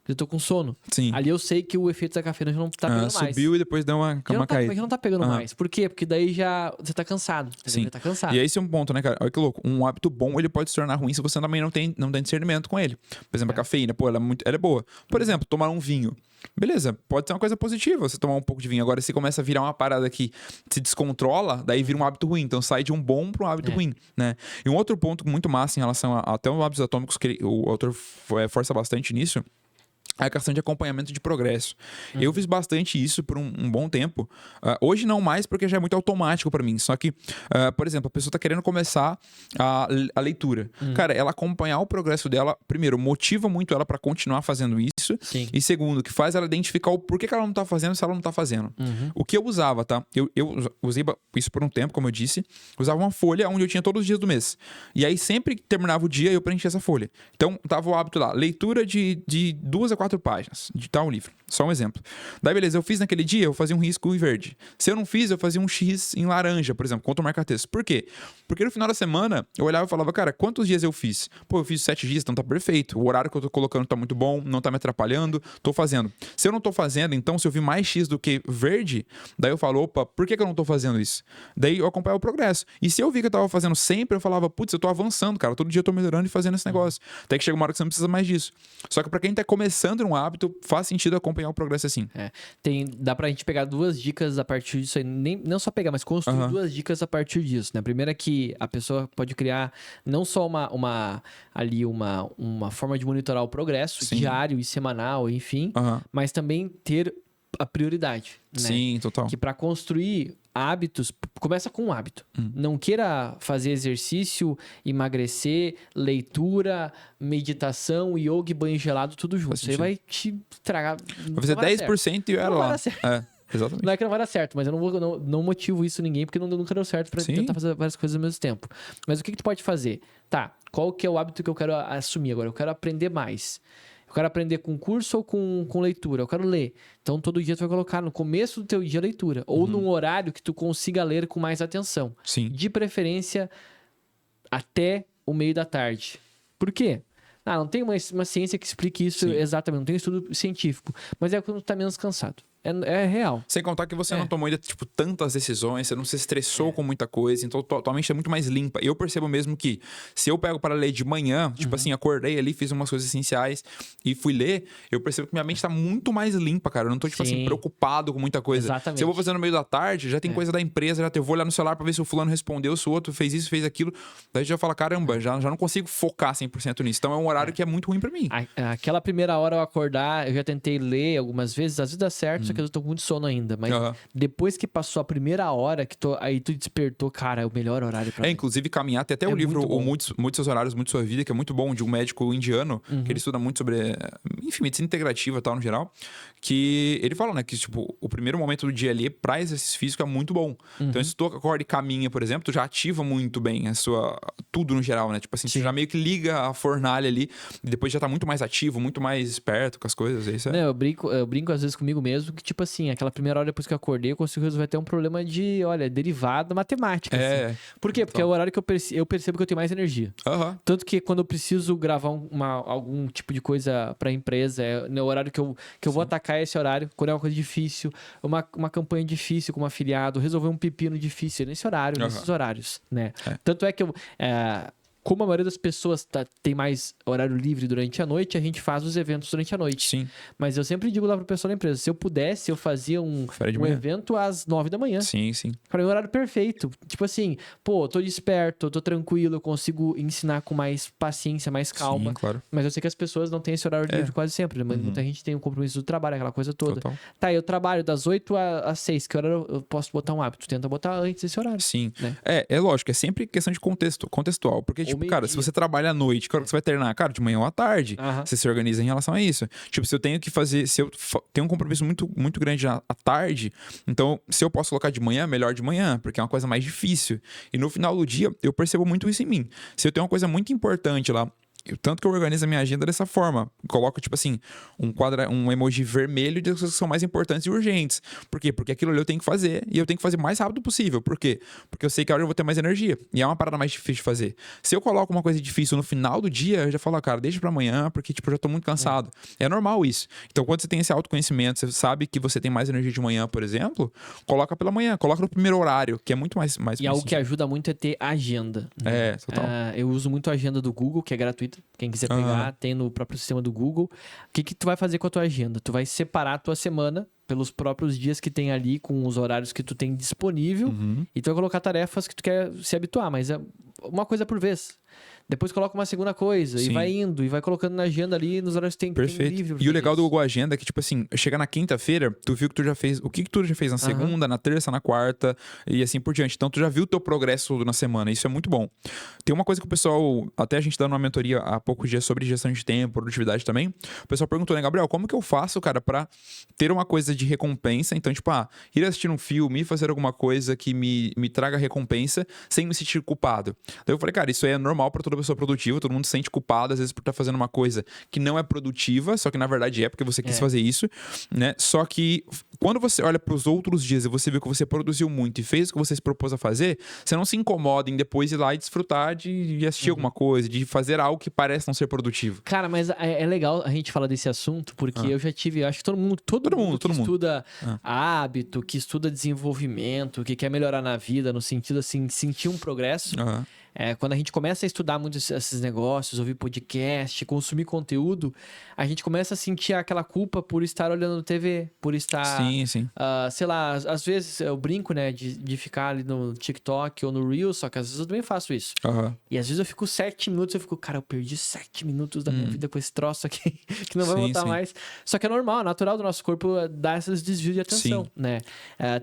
Eu tô com sono. Sim. Ali eu sei que o efeito da cafeína já não tá pegando mais. Subiu e depois deu uma caída. Mas já não tá pegando mais. Por quê? Porque daí já você tá cansado. Sim. Tá cansado. E aí esse é um ponto, né, cara? Olha que louco. Um hábito bom, ele pode se tornar ruim se você também não tem discernimento com ele. Por exemplo, a cafeína, pô, ela é boa. Por exemplo, tomar um vinho. Beleza, pode ser uma coisa positiva você tomar um pouco de vinho. Agora, se começa a virar uma parada que se descontrola, daí vira um hábito ruim. Então, sai de um bom para um hábito ruim, né? E um outro ponto muito massa em relação até os hábitos atômicos, que o autor força bastante nisso, é a questão de acompanhamento de progresso. Eu fiz bastante isso por um bom tempo. Hoje não mais, porque já é muito automático para mim. Só que, por exemplo, a pessoa tá querendo começar a leitura. Cara, ela acompanhar o progresso dela, primeiro, motiva muito ela para continuar fazendo isso. Sim. E segundo, que faz ela identificar o porquê que ela não tá fazendo se ela não tá fazendo. O que eu usava, tá? Eu usei isso por um tempo, como eu disse. Usava uma folha onde eu tinha todos os dias do mês. E aí, sempre que terminava o dia, eu preenchia essa folha. Então, tava o hábito lá. Leitura de 2 a 4 páginas de tal livro. Só um exemplo. Daí, beleza, eu fiz naquele dia, eu fazia um risco em verde. Se eu não fiz, eu fazia um X em laranja, por exemplo, contra o marca-texto. Por quê? Porque no final da semana, eu olhava e falava, cara, quantos dias eu fiz? Pô, eu fiz 7 dias, então tá perfeito. O horário que eu tô colocando tá muito bom, não tá me atrapalhando, tô fazendo. Se eu não tô fazendo, então, se eu vi mais X do que verde, daí eu falo, opa, por que eu não tô fazendo isso? Daí eu acompanhava o progresso. E se eu vi que eu tava fazendo sempre, eu falava, putz, eu tô avançando, cara, todo dia eu tô melhorando e fazendo esse negócio. Até que chega uma hora que você não precisa mais disso. Só que pra quem tá começando um hábito, faz sentido acompanhar o progresso assim. Dá pra gente pegar 2 dicas a partir disso aí. Não só pegar, mas construir 2 dicas a partir disso, né? A primeira é que a pessoa pode criar não só uma forma de monitorar o progresso diário e semanal, enfim, mas também ter a prioridade, né? Sim, total. Que para construir hábitos, começa com um hábito. Não queira fazer exercício, emagrecer, leitura, meditação, yoga e banho gelado, tudo junto. Você vai te estragar. Vai fazer 10% e era lá. Exatamente. Não é que não vai dar certo, mas eu não motivo isso ninguém, porque nunca deu certo pra tentar fazer várias coisas ao mesmo tempo. Mas o que tu pode fazer? Tá, qual que é o hábito que eu quero assumir agora? Eu quero aprender mais. Eu quero aprender com curso ou com leitura? Eu quero ler. Então, todo dia tu vai colocar no começo do teu dia leitura. Ou num horário que tu consiga ler com mais atenção. Sim. De preferência, até o meio da tarde. Por quê? Não tem uma ciência que explique isso exatamente. Não tem um estudo científico. Mas é quando tu tá menos cansado. É real. Sem contar que você não tomou ainda, tipo, tantas decisões, você não se estressou com muita coisa, então tua mente é muito mais limpa. Eu percebo mesmo que se eu pego para ler de manhã, tipo assim, acordei ali, fiz umas coisas essenciais e fui ler, eu percebo que minha mente tá muito mais limpa, cara. Eu não tô, tipo assim, preocupado com muita coisa. Exatamente. Se eu vou fazer no meio da tarde, já tem coisa da empresa, eu vou olhar no celular pra ver se o fulano respondeu, se o outro fez isso, fez aquilo. Daí já fala, caramba, já não consigo focar 100% nisso. Então é um horário que é muito ruim pra mim. Aquela primeira hora eu acordar, eu já tentei ler algumas vezes, às vezes dá certo, só que eu tô com muito sono ainda. Mas depois que passou a primeira hora, aí tu despertou, cara, é o melhor horário pra mim. Inclusive caminhar, tem até o livro Muitos Seus Horários, Muito Sua Vida, que é muito bom, de um médico indiano, que ele estuda muito sobre, enfim, medicina integrativa e tal, no geral, que ele fala, né, que, tipo, o primeiro momento do dia ali, pra exercício físico, é muito bom. Então, se tu acorda e caminha, por exemplo, tu já ativa muito bem tudo no geral, né? Tipo assim, tu já meio que liga a fornalha ali, e depois já tá muito mais ativo, muito mais esperto com as coisas, é isso. Não, eu brinco às vezes comigo mesmo, que tipo assim, aquela primeira hora depois que eu acordei, eu consigo resolver até um problema de, olha, derivada matemática. Assim. Por quê? Porque é o horário que eu percebo que eu tenho mais energia. Tanto que quando eu preciso gravar algum tipo de coisa pra empresa, é no horário que eu vou atacar esse horário, quando é uma coisa difícil, uma campanha difícil com um afiliado, resolver um pepino difícil nesse horário, nesses horários, né? Tanto é que como a maioria das pessoas tem mais horário livre durante a noite, a gente faz os eventos durante a noite. Sim. Mas eu sempre digo lá pro pessoal da empresa, se eu pudesse, eu fazia um evento às 9 da manhã. Sim, sim. Para mim, o horário perfeito. Tipo assim, pô, eu tô desperto, eu tô tranquilo, eu consigo ensinar com mais paciência, mais calma. Sim, claro. Mas eu sei que as pessoas não têm esse horário livre quase sempre. Mas muita gente tem o compromisso do trabalho, aquela coisa toda. Total. Tá, eu trabalho das 8 às 6, que horário eu posso botar um hábito? Tenta botar antes desse horário. Sim. Né? É lógico, é sempre questão de contextual. Porque, tipo, cara, se você trabalha à noite, que hora que você vai treinar? Cara, de manhã ou à tarde. Você se organiza em relação a isso. Tipo, se eu tenho que fazer... Se eu tenho um compromisso muito, muito grande à tarde, então, se eu posso colocar de manhã, melhor de manhã, porque é uma coisa mais difícil. E no final do dia, eu percebo muito isso em mim. Se eu tenho uma coisa muito importante lá, tanto que eu organizo a minha agenda dessa forma. Coloco, tipo assim, um emoji vermelho de coisas que são mais importantes e urgentes. Por quê? Porque aquilo ali eu tenho que fazer e eu tenho que fazer o mais rápido possível. Por quê? Porque eu sei que a hora eu vou ter mais energia. E é uma parada mais difícil de fazer. Se eu coloco uma coisa difícil no final do dia, eu já falo, cara, deixa pra amanhã, porque, tipo, eu já tô muito cansado. É normal isso. Então, quando você tem esse autoconhecimento, você sabe que você tem mais energia de manhã, por exemplo, coloca pela manhã, coloca no primeiro horário, que é muito mais E algo que ajuda muito é ter agenda. Né? Total. Eu uso muito a agenda do Google, que é gratuita. Quem quiser pegar, tem no próprio sistema do Google. O que tu vai fazer com a tua agenda? Tu vai separar a tua semana pelos próprios dias que tem ali, com os horários que tu tem disponível. E tu vai colocar tarefas que tu quer se habituar, mas é uma coisa por vez. Depois coloca uma segunda coisa. Sim. E vai indo, e vai colocando na agenda ali nos horários que tem livre. E o legal do Google Agenda é que, tipo assim, chega na quinta-feira, tu viu que tu já fez o que tu já fez na segunda, na terça, na quarta e assim por diante. Então tu já viu o teu progresso na semana. Isso é muito bom. Tem uma coisa que o pessoal, até a gente dando uma mentoria há poucos dias sobre gestão de tempo, produtividade também. O pessoal perguntou, né, Gabriel, como que eu faço, cara, pra ter uma coisa de recompensa? Então, tipo, ir assistir um filme, fazer alguma coisa que me traga recompensa sem me sentir culpado. Daí eu falei, cara, isso aí é normal pra toda pessoa produtiva, todo mundo se sente culpado às vezes por estar fazendo uma coisa que não é produtiva, só que na verdade é porque você quis fazer isso, né? Só que quando você olha para os outros dias e você vê que você produziu muito e fez o que você se propôs a fazer, você não se incomoda em depois ir lá e desfrutar de assistir alguma coisa, de fazer algo que parece não ser produtivo. Cara, mas é legal a gente falar desse assunto, porque eu já tive, acho que todo mundo que estuda hábito, que estuda desenvolvimento, que quer melhorar na vida, no sentido assim, sentir um progresso. Quando a gente começa a estudar muito esses negócios, ouvir podcast, consumir conteúdo, a gente começa a sentir aquela culpa por estar olhando TV, por estar... Sim. Sei lá, às vezes eu brinco, né, de ficar ali no TikTok ou no Reels, só que às vezes eu também faço isso. E às vezes eu fico 7 minutos, cara, eu perdi 7 minutos da minha vida com esse troço aqui, que não vai voltar mais. Só que é normal, natural do nosso corpo dar esses desvios de atenção, né?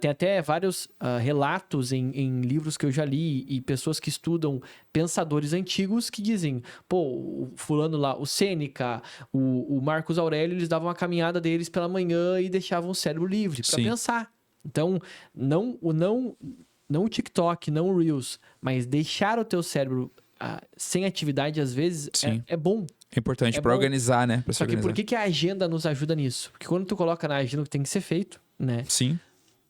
Tem até vários relatos em livros que eu já li e pessoas que estudam pensadores antigos que dizem, pô, o fulano lá, o Sêneca, o Marcos Aurélio, eles davam a caminhada deles pela manhã e deixavam o cérebro livre para pensar. Então, não o TikTok, não o Reels, mas deixar o teu cérebro sem atividade, às vezes, é bom. É importante para organizar, né? Só que por que a agenda nos ajuda nisso? Porque quando tu coloca na agenda o que tem que ser feito, né? Sim.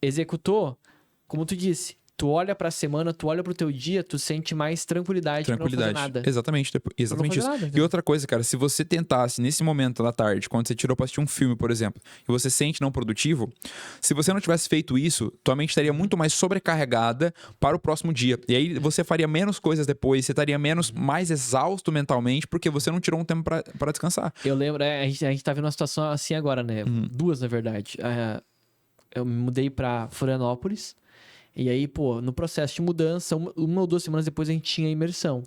Executou, como tu disse, tu olha pra semana, tu olha pro teu dia, tu sente mais tranquilidade pra não fazer nada. Exatamente isso. Nada, e outra coisa, cara, se você tentasse nesse momento da tarde, quando você tirou pra assistir um filme, por exemplo, e você se sente não produtivo, se você não tivesse feito isso, tua mente estaria muito mais sobrecarregada para o próximo dia. E aí você faria menos coisas depois, você estaria mais exausto mentalmente, porque você não tirou um tempo pra descansar. Eu lembro, a gente tá vendo uma situação assim agora, né? Duas, na verdade. Eu me mudei pra Florianópolis. E aí, pô, no processo de mudança, uma ou 2 semanas depois a gente tinha a imersão.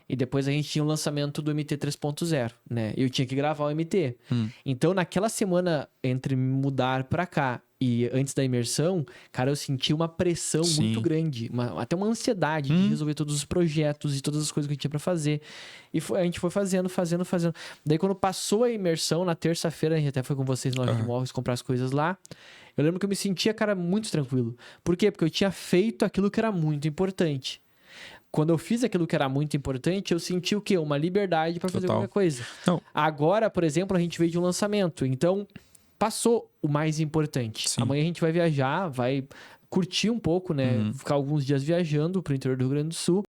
E depois a gente tinha o lançamento do MT 3.0, né? Eu tinha que gravar o MT. Então, naquela semana entre mudar pra cá e antes da imersão, cara, eu senti uma pressão muito grande, até uma ansiedade de resolver todos os projetos e todas as coisas que eu tinha pra fazer. E a gente foi fazendo. Daí, quando passou a imersão, na terça-feira, a gente até foi com vocês na loja de móveis comprar as coisas lá. Eu lembro que eu me sentia, cara, muito tranquilo. Por quê? Porque eu tinha feito aquilo que era muito importante. Quando eu fiz aquilo que era muito importante, eu senti o quê? Uma liberdade pra fazer qualquer coisa. Não. Agora, por exemplo, a gente veio de um lançamento. Então, passou o mais importante. Sim. Amanhã a gente vai viajar, vai curtir um pouco, né? Ficar alguns dias viajando pro interior do Rio Grande do Sul.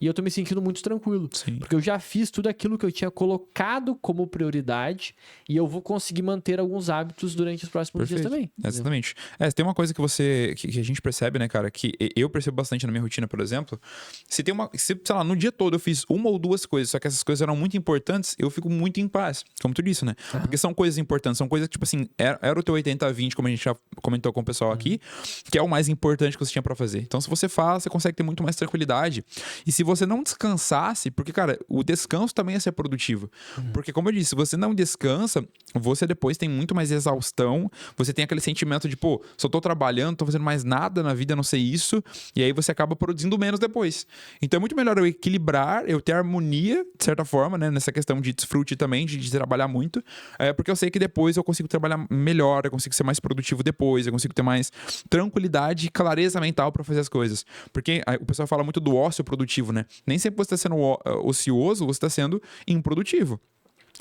E eu tô me sentindo muito tranquilo. Sim. Porque eu já fiz tudo aquilo que eu tinha colocado como prioridade e eu vou conseguir manter alguns hábitos durante os próximos dias também. Exatamente. Tem uma coisa que a gente percebe, né, cara? Que eu percebo bastante na minha rotina, por exemplo. Se, sei lá, no dia todo eu fiz uma ou duas coisas, só que essas coisas eram muito importantes, eu fico muito em paz. Como tu disse, né? Porque são coisas importantes, são coisas que, tipo assim, era o teu 80-20, como a gente já comentou com o pessoal aqui, que é o mais importante que você tinha pra fazer. Então, se você faz, você consegue ter muito mais tranquilidade. E se você não descansasse, porque, cara, o descanso também é ser produtivo. Porque, como eu disse, se você não descansa, você depois tem muito mais exaustão, você tem aquele sentimento de, pô, só tô trabalhando, tô fazendo mais nada na vida, a não ser isso, e aí você acaba produzindo menos depois. Então, é muito melhor eu equilibrar, eu ter harmonia, de certa forma, né, nessa questão de desfrute também, de trabalhar muito, porque eu sei que depois eu consigo trabalhar melhor, eu consigo ser mais produtivo depois, eu consigo ter mais tranquilidade e clareza mental pra fazer as coisas. Porque o pessoal fala muito do ócio produtivo, né? Nem sempre você tá sendo ocioso, você tá sendo improdutivo.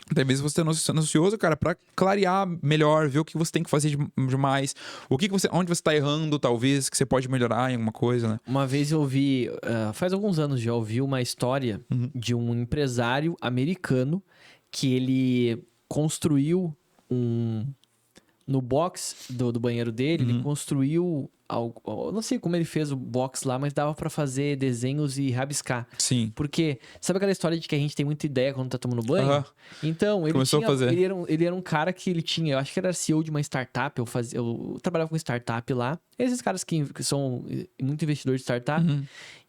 Até mesmo você sendo ansioso, cara, pra clarear melhor, ver o que você tem que fazer demais, onde você tá errando, talvez, que você pode melhorar em alguma coisa, né? Uma vez eu ouvi, faz alguns anos já ouvi uma história de um empresário americano que ele construiu no box do banheiro dele, ele construiu algo, não sei como ele fez o box lá, mas dava pra fazer desenhos e rabiscar. Sim. Porque, sabe aquela história de que a gente tem muita ideia quando tá tomando banho? Então, ele começou a fazer. Ele era um cara que ele tinha, eu acho que era CEO de uma startup, eu trabalhava com startup lá, esses caras que são muito investidores de startup,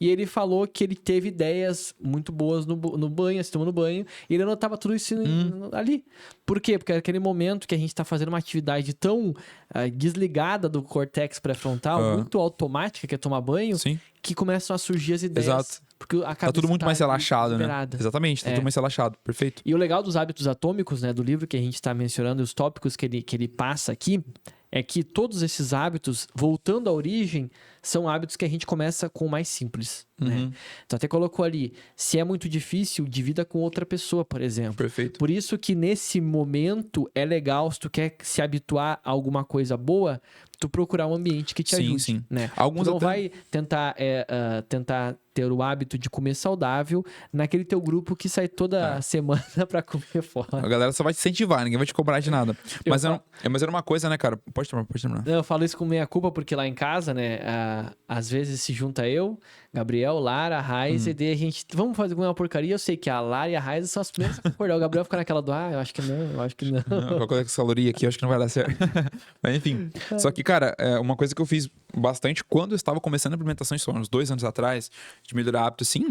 e ele falou que ele teve ideias muito boas no banho, assim, tomando banho, e ele anotava tudo isso ali. Por quê? Porque era aquele momento que a gente tá fazendo uma atividade tão desligada do córtex pré-frontal, muito automática, que é tomar banho, que começam a surgir as ideias. Exato. Porque a tá tudo muito mais relaxado, liberada, né? Exatamente, tá tudo mais relaxado, perfeito. E o legal dos hábitos atômicos, né, do livro que a gente tá mencionando, e os tópicos que ele passa aqui, é que todos esses hábitos, voltando à origem, são hábitos que a gente começa com o mais simples, né? Então até colocou ali, se é muito difícil, divida com outra pessoa, por exemplo. Perfeito. Por isso que nesse momento é legal, se tu quer se habituar a alguma coisa boa, tu procurar um ambiente que te ajude, né? Alguns tu não vai tentar ter o hábito de comer saudável naquele teu grupo que sai toda semana pra comer fora. A galera só vai te incentivar, ninguém vai te cobrar de nada. Mas era uma coisa, né, cara? Pode terminar. Eu falo isso com meia culpa, porque lá em casa, né, às vezes se junta eu, Gabriel, Lara, Raiz, e daí a gente, vamos fazer uma porcaria, eu sei que a Lara e a Raiz são as primeiras a concordar. O Gabriel fica naquela do, eu acho que não. Qualquer coisa com essa caloria aqui, eu acho que não vai dar certo. Mas enfim, só que, cara, uma coisa que eu fiz bastante quando eu estava começando a implementação de uns 2 anos atrás, de melhorar hábito, sim,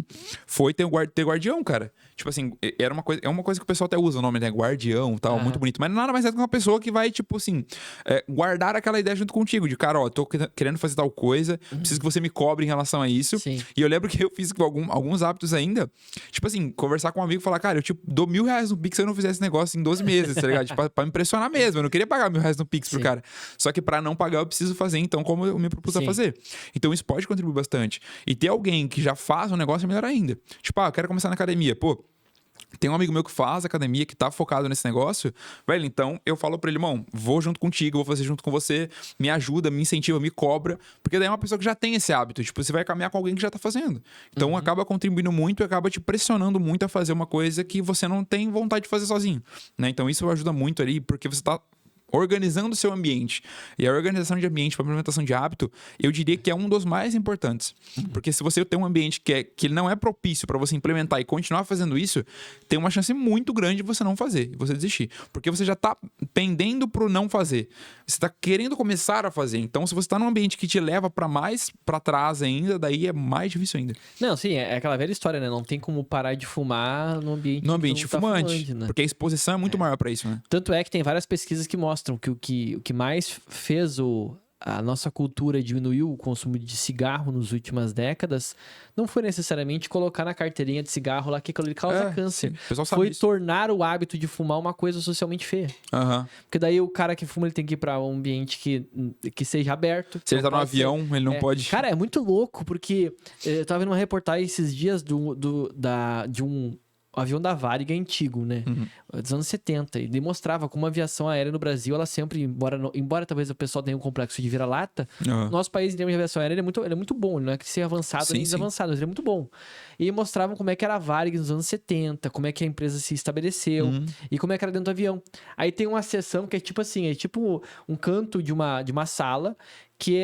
foi ter guardião, cara. Tipo assim, é uma coisa que o pessoal até usa o nome, né? Guardião e tal, muito bonito. Mas nada mais é do que uma pessoa que vai, tipo assim, guardar aquela ideia junto contigo. De, cara, tô querendo fazer tal coisa, preciso que você me cobre em relação a isso. Sim. E eu lembro que eu fiz alguns hábitos ainda. Tipo assim, conversar com um amigo e falar, cara, eu dou R$1.000 no Pix se eu não fizer esse negócio em 12 meses, tá ligado? Tipo, pra me impressionar mesmo. Eu não queria pagar R$1.000 no Pix pro cara. Só que pra não pagar, eu preciso fazer, então, como eu me propus a fazer. Então, isso pode contribuir bastante. E ter alguém que já faz um negócio é melhor ainda. Tipo, eu quero começar na academia. Pô, tem um amigo meu que faz academia, que tá focado nesse negócio, velho, então eu falo pra ele, irmão, vou junto contigo, vou fazer junto com você, me ajuda, me incentiva, me cobra, porque daí é uma pessoa que já tem esse hábito, tipo, você vai caminhar com alguém que já tá fazendo. Então acaba contribuindo muito e acaba te pressionando muito a fazer uma coisa que você não tem vontade de fazer sozinho, né? Então isso ajuda muito ali, porque você tá organizando o seu ambiente. E a organização de ambiente para implementação de hábito, eu diria que é um dos mais importantes. Porque se você tem um ambiente que não é propício para você implementar e continuar fazendo isso, tem uma chance muito grande de você não fazer, de você desistir. Porque você já está pendendo pro não fazer. Você está querendo começar a fazer. Então, se você está num ambiente que te leva para trás ainda, daí é mais difícil ainda. Não, sim, é aquela velha história, né? Não tem como parar de fumar no ambiente fumante, né? Porque a exposição é muito maior para isso, né? Tanto é que tem várias pesquisas que mostram mostram que o que mais fez a nossa cultura diminuir o consumo de cigarro nas últimas décadas não foi necessariamente colocar na carteirinha de cigarro lá que aquilo ali causa câncer. Sim. O pessoal sabe Foi disso. tornar o hábito de fumar uma coisa socialmente feia. Aham. Porque daí o cara que fuma, ele tem que ir pra um ambiente que seja aberto. Se ele tá no Não pode ser- avião, ele não pode. Cara, é muito louco, porque eu tava vendo uma reportagem esses dias de um avião da Varig antigo, né? Dos anos 70. E demonstrava como a aviação aérea no Brasil, ela sempre, embora talvez o pessoal tenha um complexo de vira-lata, Aham. nosso país, em termos de aviação aérea, ele é muito bom. Ele não é que seja avançado Sim, nem sim. desavançado, mas ele é muito bom. E mostravam como é que era a Varig nos anos 70, como é que a empresa se estabeleceu e como é que era dentro do avião. Aí tem uma seção que é tipo assim, é tipo um canto de uma sala que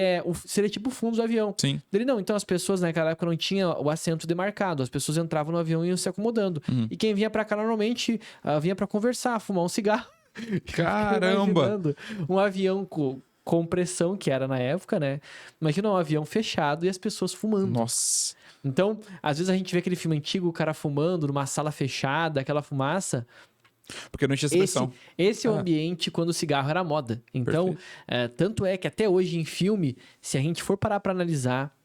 seria tipo o fundo do avião. Sim. Ele não, então as pessoas naquela época não tinha o assento demarcado, as pessoas entravam no avião e iam se acomodando. E quem vinha pra cá normalmente vinha pra conversar, fumar um cigarro. Caramba! Imaginando um avião com pressão, que era na época, né? Imagina um avião fechado e as pessoas fumando. Nossa. Então, às vezes a gente vê aquele filme antigo, o cara fumando numa sala fechada, aquela fumaça. Porque não tinha essa pressão. Esse é o ambiente quando o cigarro era moda. Então, tanto é que até hoje em filme, se a gente for parar pra analisar,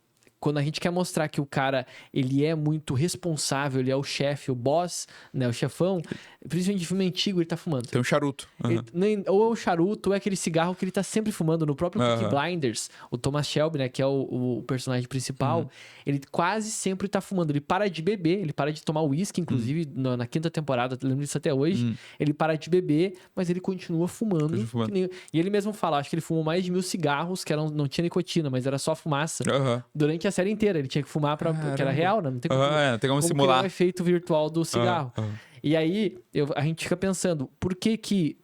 quando a gente quer mostrar que o cara, ele é muito responsável, ele é o chefe, o boss, né, o chefão, principalmente em filme antigo, ele tá fumando. Tem um charuto. Aham. Ou é o charuto, ou é aquele cigarro que ele tá sempre fumando. No próprio Peaky Blinders, o Thomas Shelby, né, que é o personagem principal, ele quase sempre tá fumando. Ele para de beber, ele para de tomar uísque, inclusive na quinta temporada, eu lembro disso até hoje. Ele para de beber, mas ele continua fumando. Continua fumando. E ele mesmo fala, acho que ele fumou mais de 1000 cigarros, que não tinha nicotina, mas era só fumaça. Aham. Durante a série inteira, ele tinha que fumar porque era Caramba. real, né? Não tem como, Aham, tem como criar simular. o efeito virtual do cigarro. Aham. E aí, a gente fica pensando, por que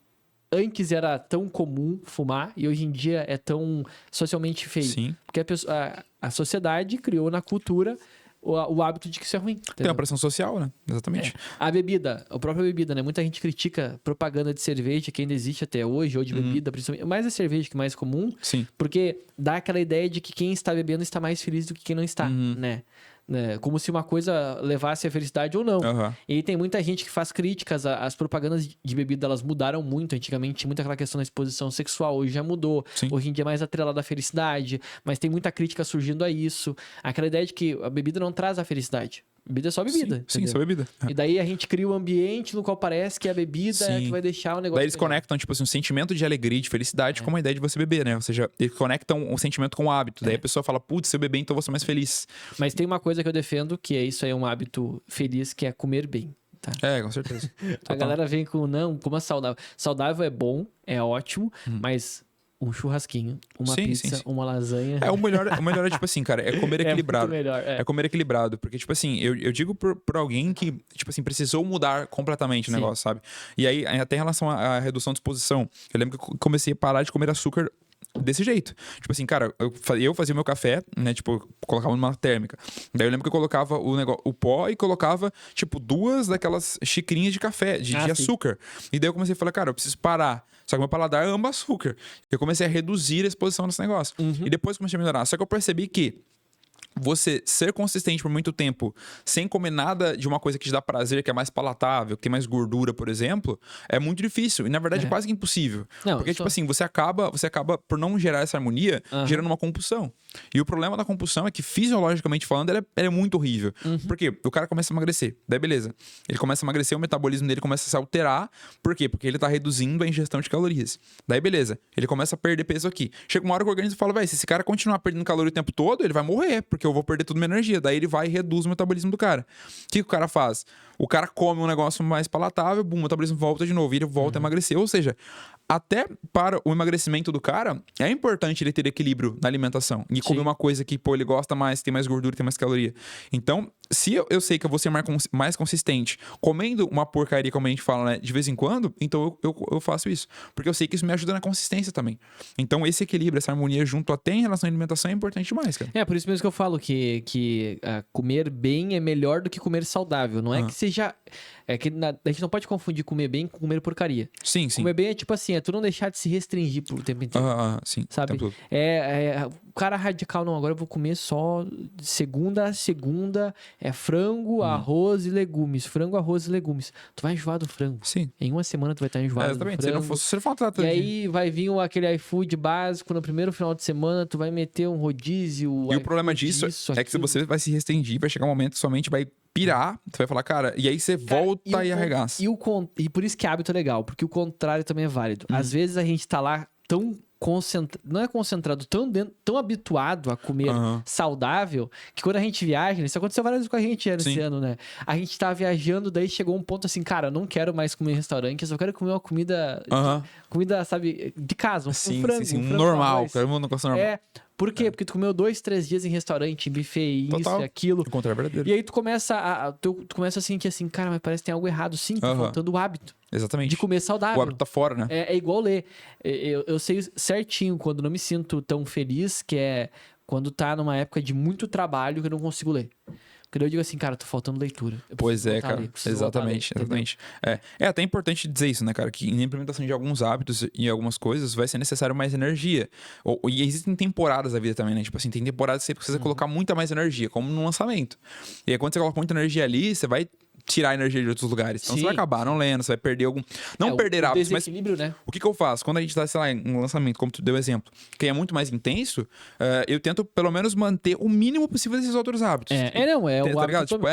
antes era tão comum fumar e hoje em dia é tão socialmente feio? Sim. Porque a sociedade criou na cultura o hábito de que isso é ruim. Tem Entendeu? uma pressão social, né? Exatamente. A bebida, a própria bebida, né? Muita gente critica propaganda de cerveja que ainda existe até hoje, ou de bebida, principalmente. Mais a cerveja que é mais comum, Sim. porque dá aquela ideia de que quem está bebendo está mais feliz do que quem não está, né? Como se uma coisa levasse a felicidade ou não. Aham. E tem muita gente que faz críticas. As propagandas de bebida, elas mudaram muito. Antigamente tinha muita aquela questão da exposição sexual. Hoje já mudou. Sim. Hoje em dia é mais atrelada à felicidade. Mas tem muita crítica surgindo a isso. Aquela ideia de que a bebida não traz a felicidade. Bebida é só bebida. Sim, entendeu? só bebida. E daí a gente cria um ambiente no qual parece que a bebida é a que Sim. vai deixar o negócio. Daí eles melhor. conectam, tipo assim, um sentimento de alegria e de felicidade com a ideia de você beber, né? Ou seja, eles conectam um sentimento com o hábito. Daí a pessoa fala, putz, se eu beber, então eu vou ser mais feliz. Mas tem uma coisa que eu defendo, que é isso aí, é um hábito feliz, que é comer bem. Tá? É, com certeza. A Total. galera vem com, não, como é saudável. Saudável é bom, é ótimo, mas um churrasquinho, uma Sim, pizza, sim, sim. uma lasanha. O melhor é, tipo assim, cara, é comer é equilibrado. muito melhor. É comer equilibrado. Porque, tipo assim, eu digo por alguém que, tipo assim, precisou mudar completamente o Sim. negócio, sabe? E aí, até em relação à redução de exposição, eu lembro que eu comecei a parar de comer açúcar desse jeito. Tipo assim, cara, eu fazia o meu café, né? Tipo, eu colocava numa térmica. Daí eu lembro que eu colocava o pó e colocava, tipo, 2 daquelas xicrinhas de café, de sim. açúcar. E daí eu comecei a falar, cara, eu preciso parar. Só que meu paladar ama açúcar. Eu comecei a reduzir a exposição nesse negócio. E depois comecei a melhorar. Só que eu percebi que você ser consistente por muito tempo sem comer nada de uma coisa que te dá prazer, que é mais palatável, que tem mais gordura, por exemplo, é muito difícil. E na verdade é quase que impossível. Não, porque, tipo assim, você acaba por não gerar essa harmonia, gerando uma compulsão. E o problema da compulsão é que, fisiologicamente falando, ela é muito horrível. Porque o cara começa a emagrecer. Daí, beleza. Ele começa a emagrecer, o metabolismo dele começa a se alterar. Por quê? Porque ele tá reduzindo a ingestão de calorias. Daí, beleza. Ele começa a perder peso aqui. Chega uma hora que o organismo fala, velho, se esse cara continuar perdendo caloria o tempo todo, ele vai morrer, porque eu vou perder toda a minha energia. Daí ele vai e reduz o metabolismo do cara. O que o cara faz? O cara come um negócio mais palatável, o metabolismo volta de novo e ele volta a emagrecer. Ou seja, até para o emagrecimento do cara, é importante ele ter equilíbrio na alimentação. E comer uma coisa que, pô, ele gosta mais, tem mais gordura, tem mais caloria. Então, se eu sei que eu vou ser mais consistente comendo uma porcaria, como a gente fala, né, de vez em quando, então eu faço isso. Porque eu sei que isso me ajuda na consistência também. Então, esse equilíbrio, essa harmonia junto até em relação à alimentação é importante demais, cara. Por isso mesmo que eu falo que comer bem é melhor do que comer saudável. Não é que seja... É que a gente não pode confundir comer bem com comer porcaria. Sim, sim. Comer bem é tipo assim, é tu não deixar de se restringir por tempo inteiro. Sim. Sabe? Tempo todo. O cara radical, não, agora eu vou comer só de segunda a segunda, é frango, arroz e legumes. Frango, arroz e legumes. Tu vai enjoar do frango. Sim. Em uma semana tu vai estar enjoado do Exatamente. frango. Se não for E aí vai vir aquele iFood básico, no primeiro final de semana tu vai meter um rodízio. E o problema disso é que se você vai se restringir, vai chegar um momento que sua mente vai pirar, você vai falar, cara, e aí você volta e arregaça. E por isso que hábito é legal, porque o contrário também é válido. Às vezes a gente tá lá tão não é concentrado, tão habituado a comer saudável, que quando a gente viaja, isso aconteceu várias vezes com a gente esse ano, né? A gente tá viajando, daí chegou um ponto assim, cara, eu não quero mais comer em restaurante, eu só quero comer uma comida, comida, sabe, de casa, um frango. Um normal, quero um negócio normal. Por quê? Porque tu comeu 2, 3 dias em restaurante, em buffet, isso e aquilo. O contrário é verdadeiro. E aí tu começa tu começa a sentir assim, cara, mas parece que tem algo errado. Sim, tá faltando o hábito. Exatamente. De comer saudável. O hábito tá fora, né? É igual ler. Eu sei certinho quando não me sinto tão feliz, que é quando tá numa época de muito trabalho que eu não consigo ler. Porque daí eu digo assim, cara, tô faltando leitura. Pois é, cara. Exatamente. É até importante dizer isso, né, cara? Que na implementação de alguns hábitos e algumas coisas vai ser necessário mais energia. E existem temporadas da vida também, né? Tipo assim, tem temporadas que você precisa colocar muita mais energia, como no lançamento. E aí quando você coloca muita energia ali, você vai tirar a energia de outros lugares. Então você vai acabar não lendo, você vai perder algum... Não perder hábitos, mas... né? O que eu faço? Quando a gente tá, sei lá, em um lançamento, como tu deu exemplo, que é muito mais intenso, eu tento pelo menos manter o mínimo possível desses outros hábitos. O hábito tipo,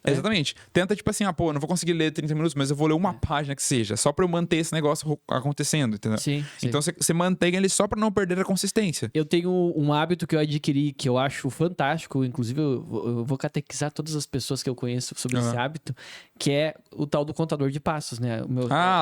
exatamente. Tenta, tipo assim, eu não vou conseguir ler 30 minutos, mas eu vou ler uma página que seja, só pra eu manter esse negócio acontecendo, entendeu? Sim. Então você mantém ele só pra não perder a consistência. Eu tenho um hábito que eu adquiri, que eu acho fantástico, inclusive eu vou catequizar todas as pessoas que eu conheço sobre esse hábito, que é o tal do contador de passos, né?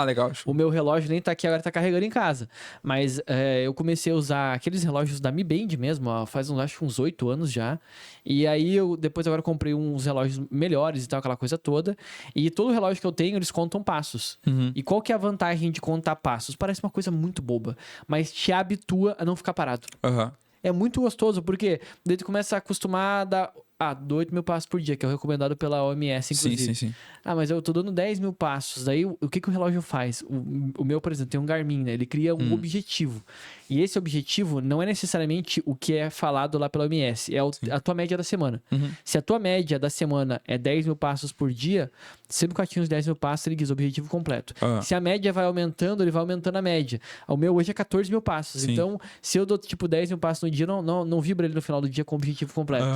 Legal. O meu relógio nem tá aqui agora, tá carregando em casa. Mas eu comecei a usar aqueles relógios da Mi Band mesmo, faz acho uns 8 anos já. E aí depois agora comprei uns relógios melhores e tal, aquela coisa toda. E todo relógio que eu tenho, eles contam passos. E qual que é a vantagem de contar passos? Parece uma coisa muito boba, mas te habitua a não ficar parado. É muito gostoso, porque daí tu começa a acostumar a dar... do 8 mil passos por dia, que é o recomendado pela OMS, inclusive. Sim. Mas eu tô dando 10 mil passos. Daí, o que o relógio faz? O meu, por exemplo, tem um Garmin, né? Ele cria um objetivo. E esse objetivo não é necessariamente o que é falado lá pela OMS. É a tua média da semana. Se a tua média da semana é 10 mil passos por dia, sempre que eu atingo os 10 mil passos, ele diz objetivo completo. Se a média vai aumentando, ele vai aumentando a média. O meu hoje é 14 mil passos. Então, se eu dou, 10 mil passos no dia, não vibra ele no final do dia com o objetivo completo.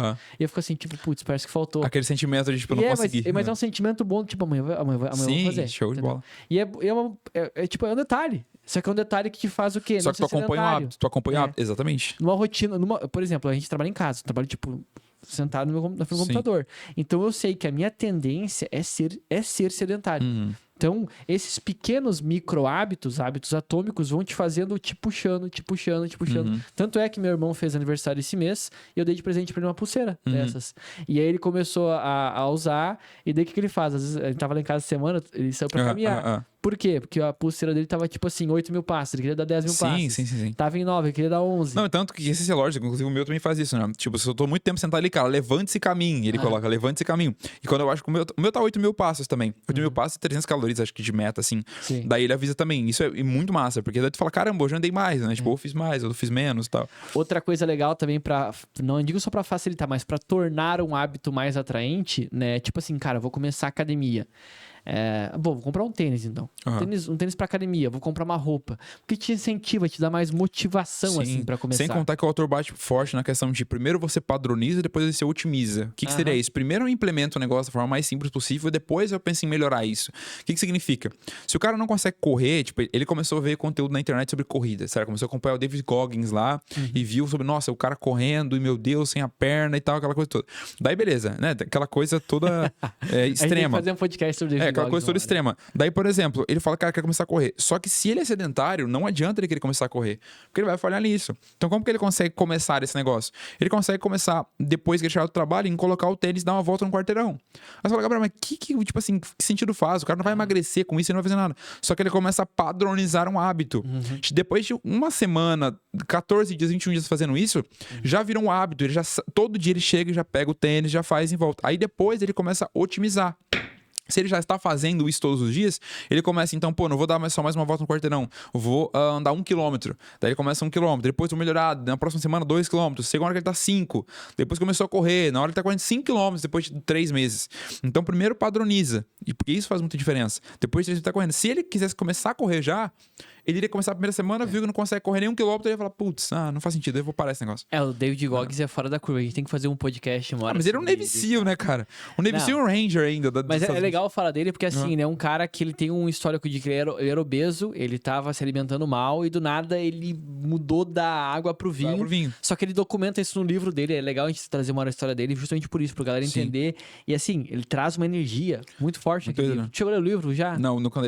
E eu fico assim, putz, parece que faltou. Aquele sentimento de, não conseguir. Mas é um sentimento bom, amanhã eu vou fazer. Show de bola. E é um detalhe. Só que é um detalhe que te faz o quê? Só que tu acompanha o hábito. Exatamente. Numa rotina, por exemplo, a gente trabalha em casa. Eu trabalho, sentado na frente do computador. Então, eu sei que a minha tendência é ser sedentário. Então, esses pequenos micro hábitos atômicos, vão te fazendo, te puxando. Tanto é que meu irmão fez aniversário esse mês e eu dei de presente pra ele uma pulseira dessas. E aí ele começou a usar, e daí o que ele faz? Às vezes ele tava lá em casa essa semana, ele saiu pra caminhar. Por quê? Porque a pulseira dele tava 8 mil passos, ele queria dar 10 mil passos. Sim. Tava em 9, ele queria dar 11. Não, tanto que esse relógio, inclusive o meu também faz isso, né? Tipo, se eu tô muito tempo sentado ali, cara, levante-se e caminhe. Ele coloca, levante-se e caminhe. E quando eu acho que o meu tá 8 mil passos também. 8 mil passos e 300 calorias, acho que de meta, assim. Sim. Daí ele avisa também. Isso é muito massa, porque daí tu fala, caramba, hoje eu andei mais, né? Tipo, eu fiz mais, eu fiz menos e tal. Outra coisa legal também não digo só pra facilitar, mas pra tornar um hábito mais atraente, né? Tipo assim, cara, eu vou começar a academia. Vou comprar um tênis, então. Um tênis pra academia, vou comprar uma roupa. Porque te incentiva, te dá mais motivação, assim, pra começar. Sem contar que o autor bate forte na questão de primeiro você padroniza e depois você otimiza. O que seria isso? Primeiro eu implemento o negócio da forma mais simples possível e depois eu penso em melhorar isso. O que significa? Se o cara não consegue correr, ele começou a ver conteúdo na internet sobre corrida, certo? Começou a acompanhar o David Goggins lá e viu sobre, nossa, o cara correndo e meu Deus, sem a perna e tal, aquela coisa toda. Daí beleza, né? Aquela coisa toda extrema. A gente tem que fazer um podcast sobre David aquela coisa toda extrema. Daí, por exemplo, ele fala, cara, quer começar a correr. Só que se ele é sedentário, não adianta ele querer começar a correr. Porque ele vai falhar nisso. Então, como que ele consegue começar esse negócio? Ele consegue começar, depois que ele chegar do trabalho, em colocar o tênis e dar uma volta no quarteirão. Aí você fala, Gabriel, mas tipo assim, que sentido faz? O cara não vai emagrecer com isso e não vai fazer nada. Só que ele começa a padronizar um hábito. Depois de uma semana, 14 dias, 21 dias fazendo isso, já virou um hábito. Todo dia ele chega e já pega o tênis, já faz em volta. Aí depois ele começa a otimizar. Se ele já está fazendo isso todos os dias, ele começa então, pô, não vou dar só mais uma volta no quarteirão, eu vou andar 1 quilômetro. Daí ele começa 1 quilômetro, depois vou melhorar, na próxima semana 2 quilômetros, chega uma hora que ele tá 5, depois começou a correr, na hora ele tá correndo 5 quilômetros depois de 3 meses. Então primeiro padroniza, e porque isso faz muita diferença. Depois ele tá correndo. Se ele quisesse começar a correr já, ele iria começar a primeira semana, viu que não consegue correr nem 1 quilômetro, ele ia falar, putz, não faz sentido, eu vou parar esse negócio. O David Goggins é fora da curva, a gente tem que fazer um podcast uma hora. Mas ele é um Navy SEAL, né, cara? Um Navy SEAL Ranger ainda. Mas é legal falar dele porque, assim, ele é um cara que ele tem um histórico de que ele era obeso, ele tava se alimentando mal e do nada ele mudou da água pro vinho. Só que ele documenta isso no livro dele, é legal a gente trazer uma hora a história dele justamente por isso, pra galera entender. E assim, ele traz uma energia muito forte naquele livro. Chegou a ler o livro já? Não, nunca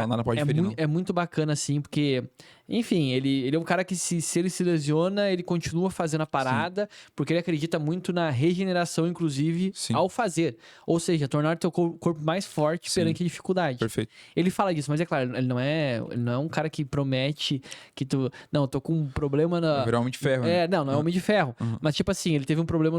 nada pode diferir, não. É muito bacana, assim, porque... Enfim, ele é um cara que se ele se lesiona, ele continua fazendo a parada, porque ele acredita muito na regeneração, inclusive, ao fazer. Ou seja, tornar o teu corpo mais forte perante a dificuldade. Perfeito. Ele fala disso, mas é claro, ele não é um cara que promete que tu... Não, tô com um problema na... Vai virar homem de ferro, né? Não é homem de ferro. Mas tipo assim, ele teve um problema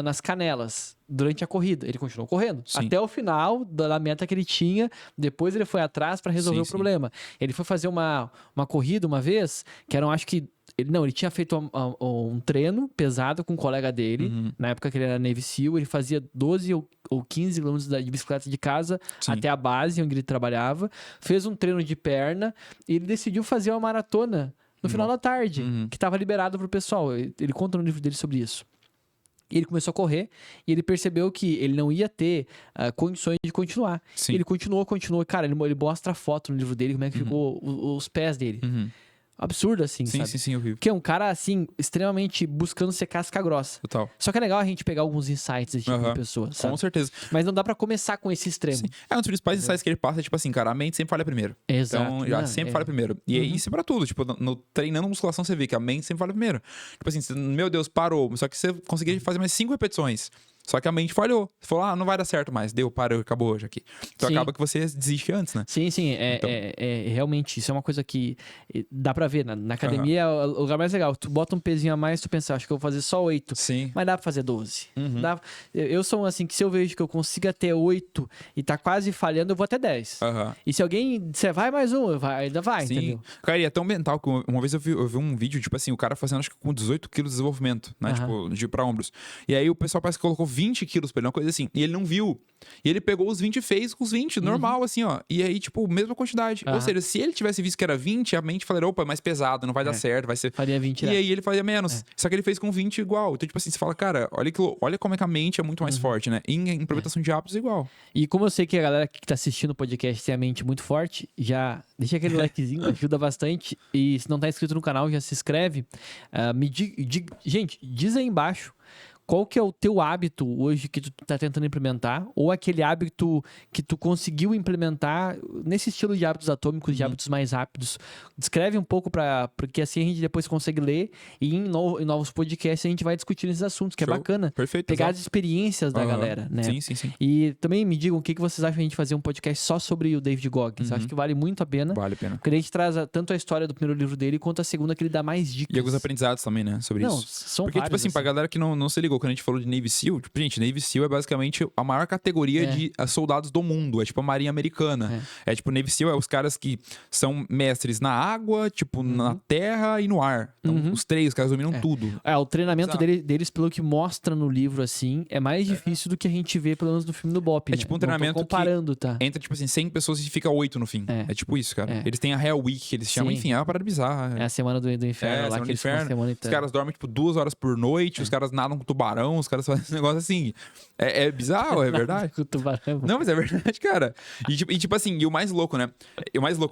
nas canelas durante a corrida. Ele continuou correndo. Até o final da meta que ele tinha. Depois ele foi atrás para resolver o problema. Ele foi fazer uma corrida uma vez, que eram, acho que... Ele tinha feito um treino pesado com um colega dele, na época que ele era Navy SEAL, ele fazia 12 ou 15 quilômetros de bicicleta de casa até a base onde ele trabalhava, fez um treino de perna e ele decidiu fazer uma maratona no final da tarde, que estava liberado pro pessoal. Ele conta no livro dele sobre isso. E ele começou a correr e ele percebeu que ele não ia ter condições de continuar. Ele continuou. Cara, ele mostra a foto no livro dele, como é que ficou os pés dele. Absurdo, assim, sabe? Sim, eu vi. Porque é um cara, assim, extremamente buscando ser casca grossa. Total. Só que é legal a gente pegar alguns insights desse tipo de pessoa, sabe? Com certeza. Mas não dá pra começar com esse extremo. Sim. Um dos principais insights que ele passa é, tipo assim, cara, a mente sempre falha primeiro. Exato. Então, já sempre falha primeiro. E isso é pra tudo. Tipo, treinando musculação, você vê que a mente sempre falha primeiro. Tipo assim, meu Deus, parou. Só que você conseguiu fazer mais 5 repetições. Só que a mente falhou. Você falou, não vai dar certo mais. Parou, acabou hoje aqui. Então acaba que você desiste antes, né? Sim. Realmente, isso é uma coisa que dá pra ver. Na academia é o lugar mais legal. Tu bota um pezinho a mais, tu pensa, acho que eu vou fazer só 8. Sim. Mas dá pra fazer 12. Eu sou assim, que se eu vejo que eu consigo até 8 e tá quase falhando, eu vou até 10. E se alguém disser, vai mais um, ainda vai, entendeu? Cara, e é tão mental que uma vez eu vi um vídeo, tipo assim, o cara fazendo, acho que com 18 quilos de desenvolvimento, né? Tipo, pra ombros. E aí o pessoal parece que colocou 20 quilos pra ele, uma coisa assim. E ele não viu. E ele pegou os 20 e fez com os 20, normal, assim, ó. E aí, tipo, mesma quantidade. Ou seja, se ele tivesse visto que era 20, a mente falaria, opa, é mais pesado, não vai dar certo, vai ser... Faria 20, E aí ele faria menos. Só que ele fez com 20 igual. Então, tipo assim, você fala, cara, olha como é que a mente é muito mais forte, né? E em implementação de hábitos é igual. E como eu sei que a galera que tá assistindo o podcast tem a mente muito forte, já deixa aquele likezinho, ajuda bastante. E se não tá inscrito no canal, já se inscreve. Gente, diz aí embaixo qual que é o teu hábito hoje que tu tá tentando implementar, ou aquele hábito que tu conseguiu implementar nesse estilo de hábitos atômicos, de hábitos mais rápidos. Descreve um pouco porque assim a gente depois consegue ler e em novos podcasts a gente vai discutir esses assuntos, que é bacana. Perfeito. Pegar as experiências da galera, né? Sim. E também me digam o que vocês acham de a gente fazer um podcast só sobre o David Goggins. Acho que vale muito a pena. Vale a pena. Porque a gente traz tanto a história do primeiro livro dele, quanto a segunda que ele dá mais dicas. E alguns aprendizados também, né? Sobre isso. São porque, vários, tipo assim, pra galera que não se ligou, quando a gente falou de Navy SEAL, tipo, gente, Navy SEAL é basicamente a maior categoria de soldados do mundo. É tipo a Marinha Americana. É tipo, Navy SEAL é os caras que são mestres na água, tipo, na terra e no ar. Então, os três, os caras dominam tudo. O treinamento deles, pelo que mostra no livro, assim, é mais difícil do que a gente vê, pelo menos no filme do Bop, né? É tipo um treinamento comparando, que entra, tipo assim, 100 pessoas e fica 8 no fim. É tipo isso, cara. Eles têm a Hell Week, que eles chamam, enfim, é uma parada bizarra. É a semana do inferno lá, que eles ficam a semana inteira. Os caras dormem, tipo, 2 horas por noite, os caras nadam com tubarão, os caras fazem esse negócio assim. É bizarro, é verdade? Com tubarão. Não, mas é verdade, cara. E tipo assim, e o mais louco, né?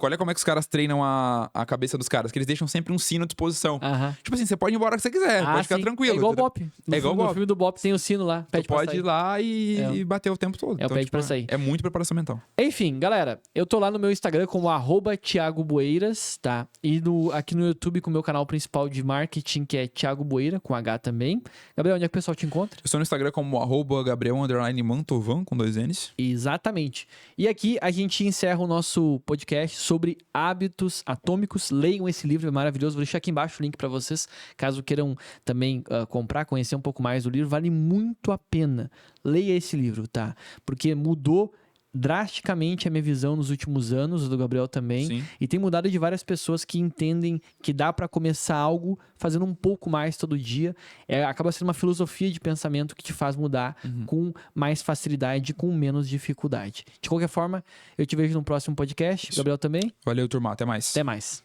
Olha como é que os caras treinam a cabeça dos caras, que eles deixam sempre um sino à disposição. Tipo assim, você pode ir embora que você quiser, pode ficar tranquilo. É igual o Bop. No filme do Bop tem o sino lá, pede pra sair. Pode ir lá e bater o tempo todo. Então, pede pra sair. É muito preparação mental. Enfim, galera, eu tô lá no meu Instagram como @ThiagoBoeiras, tá? E aqui no YouTube com o meu canal principal de marketing, que é Thiago Boeira, com H também. Gabriel, onde é que o pessoal te encontra? Eu estou no Instagram como @Gabriel_Mantovan, com 2 N's. Exatamente. E aqui a gente encerra o nosso podcast sobre hábitos atômicos. Leiam esse livro, é maravilhoso. Vou deixar aqui embaixo o link para vocês, caso queiram também comprar, conhecer um pouco mais do livro. Vale muito a pena. Leia esse livro, tá? Porque mudou drasticamente a minha visão nos últimos anos, do Gabriel também. Sim. E tem mudado de várias pessoas que entendem que dá pra começar algo fazendo um pouco mais todo dia. Acaba sendo uma filosofia de pensamento que te faz mudar com mais facilidade, com menos dificuldade. De qualquer forma, eu te vejo no próximo podcast. Gabriel também. Valeu, turma. Até mais. Até mais.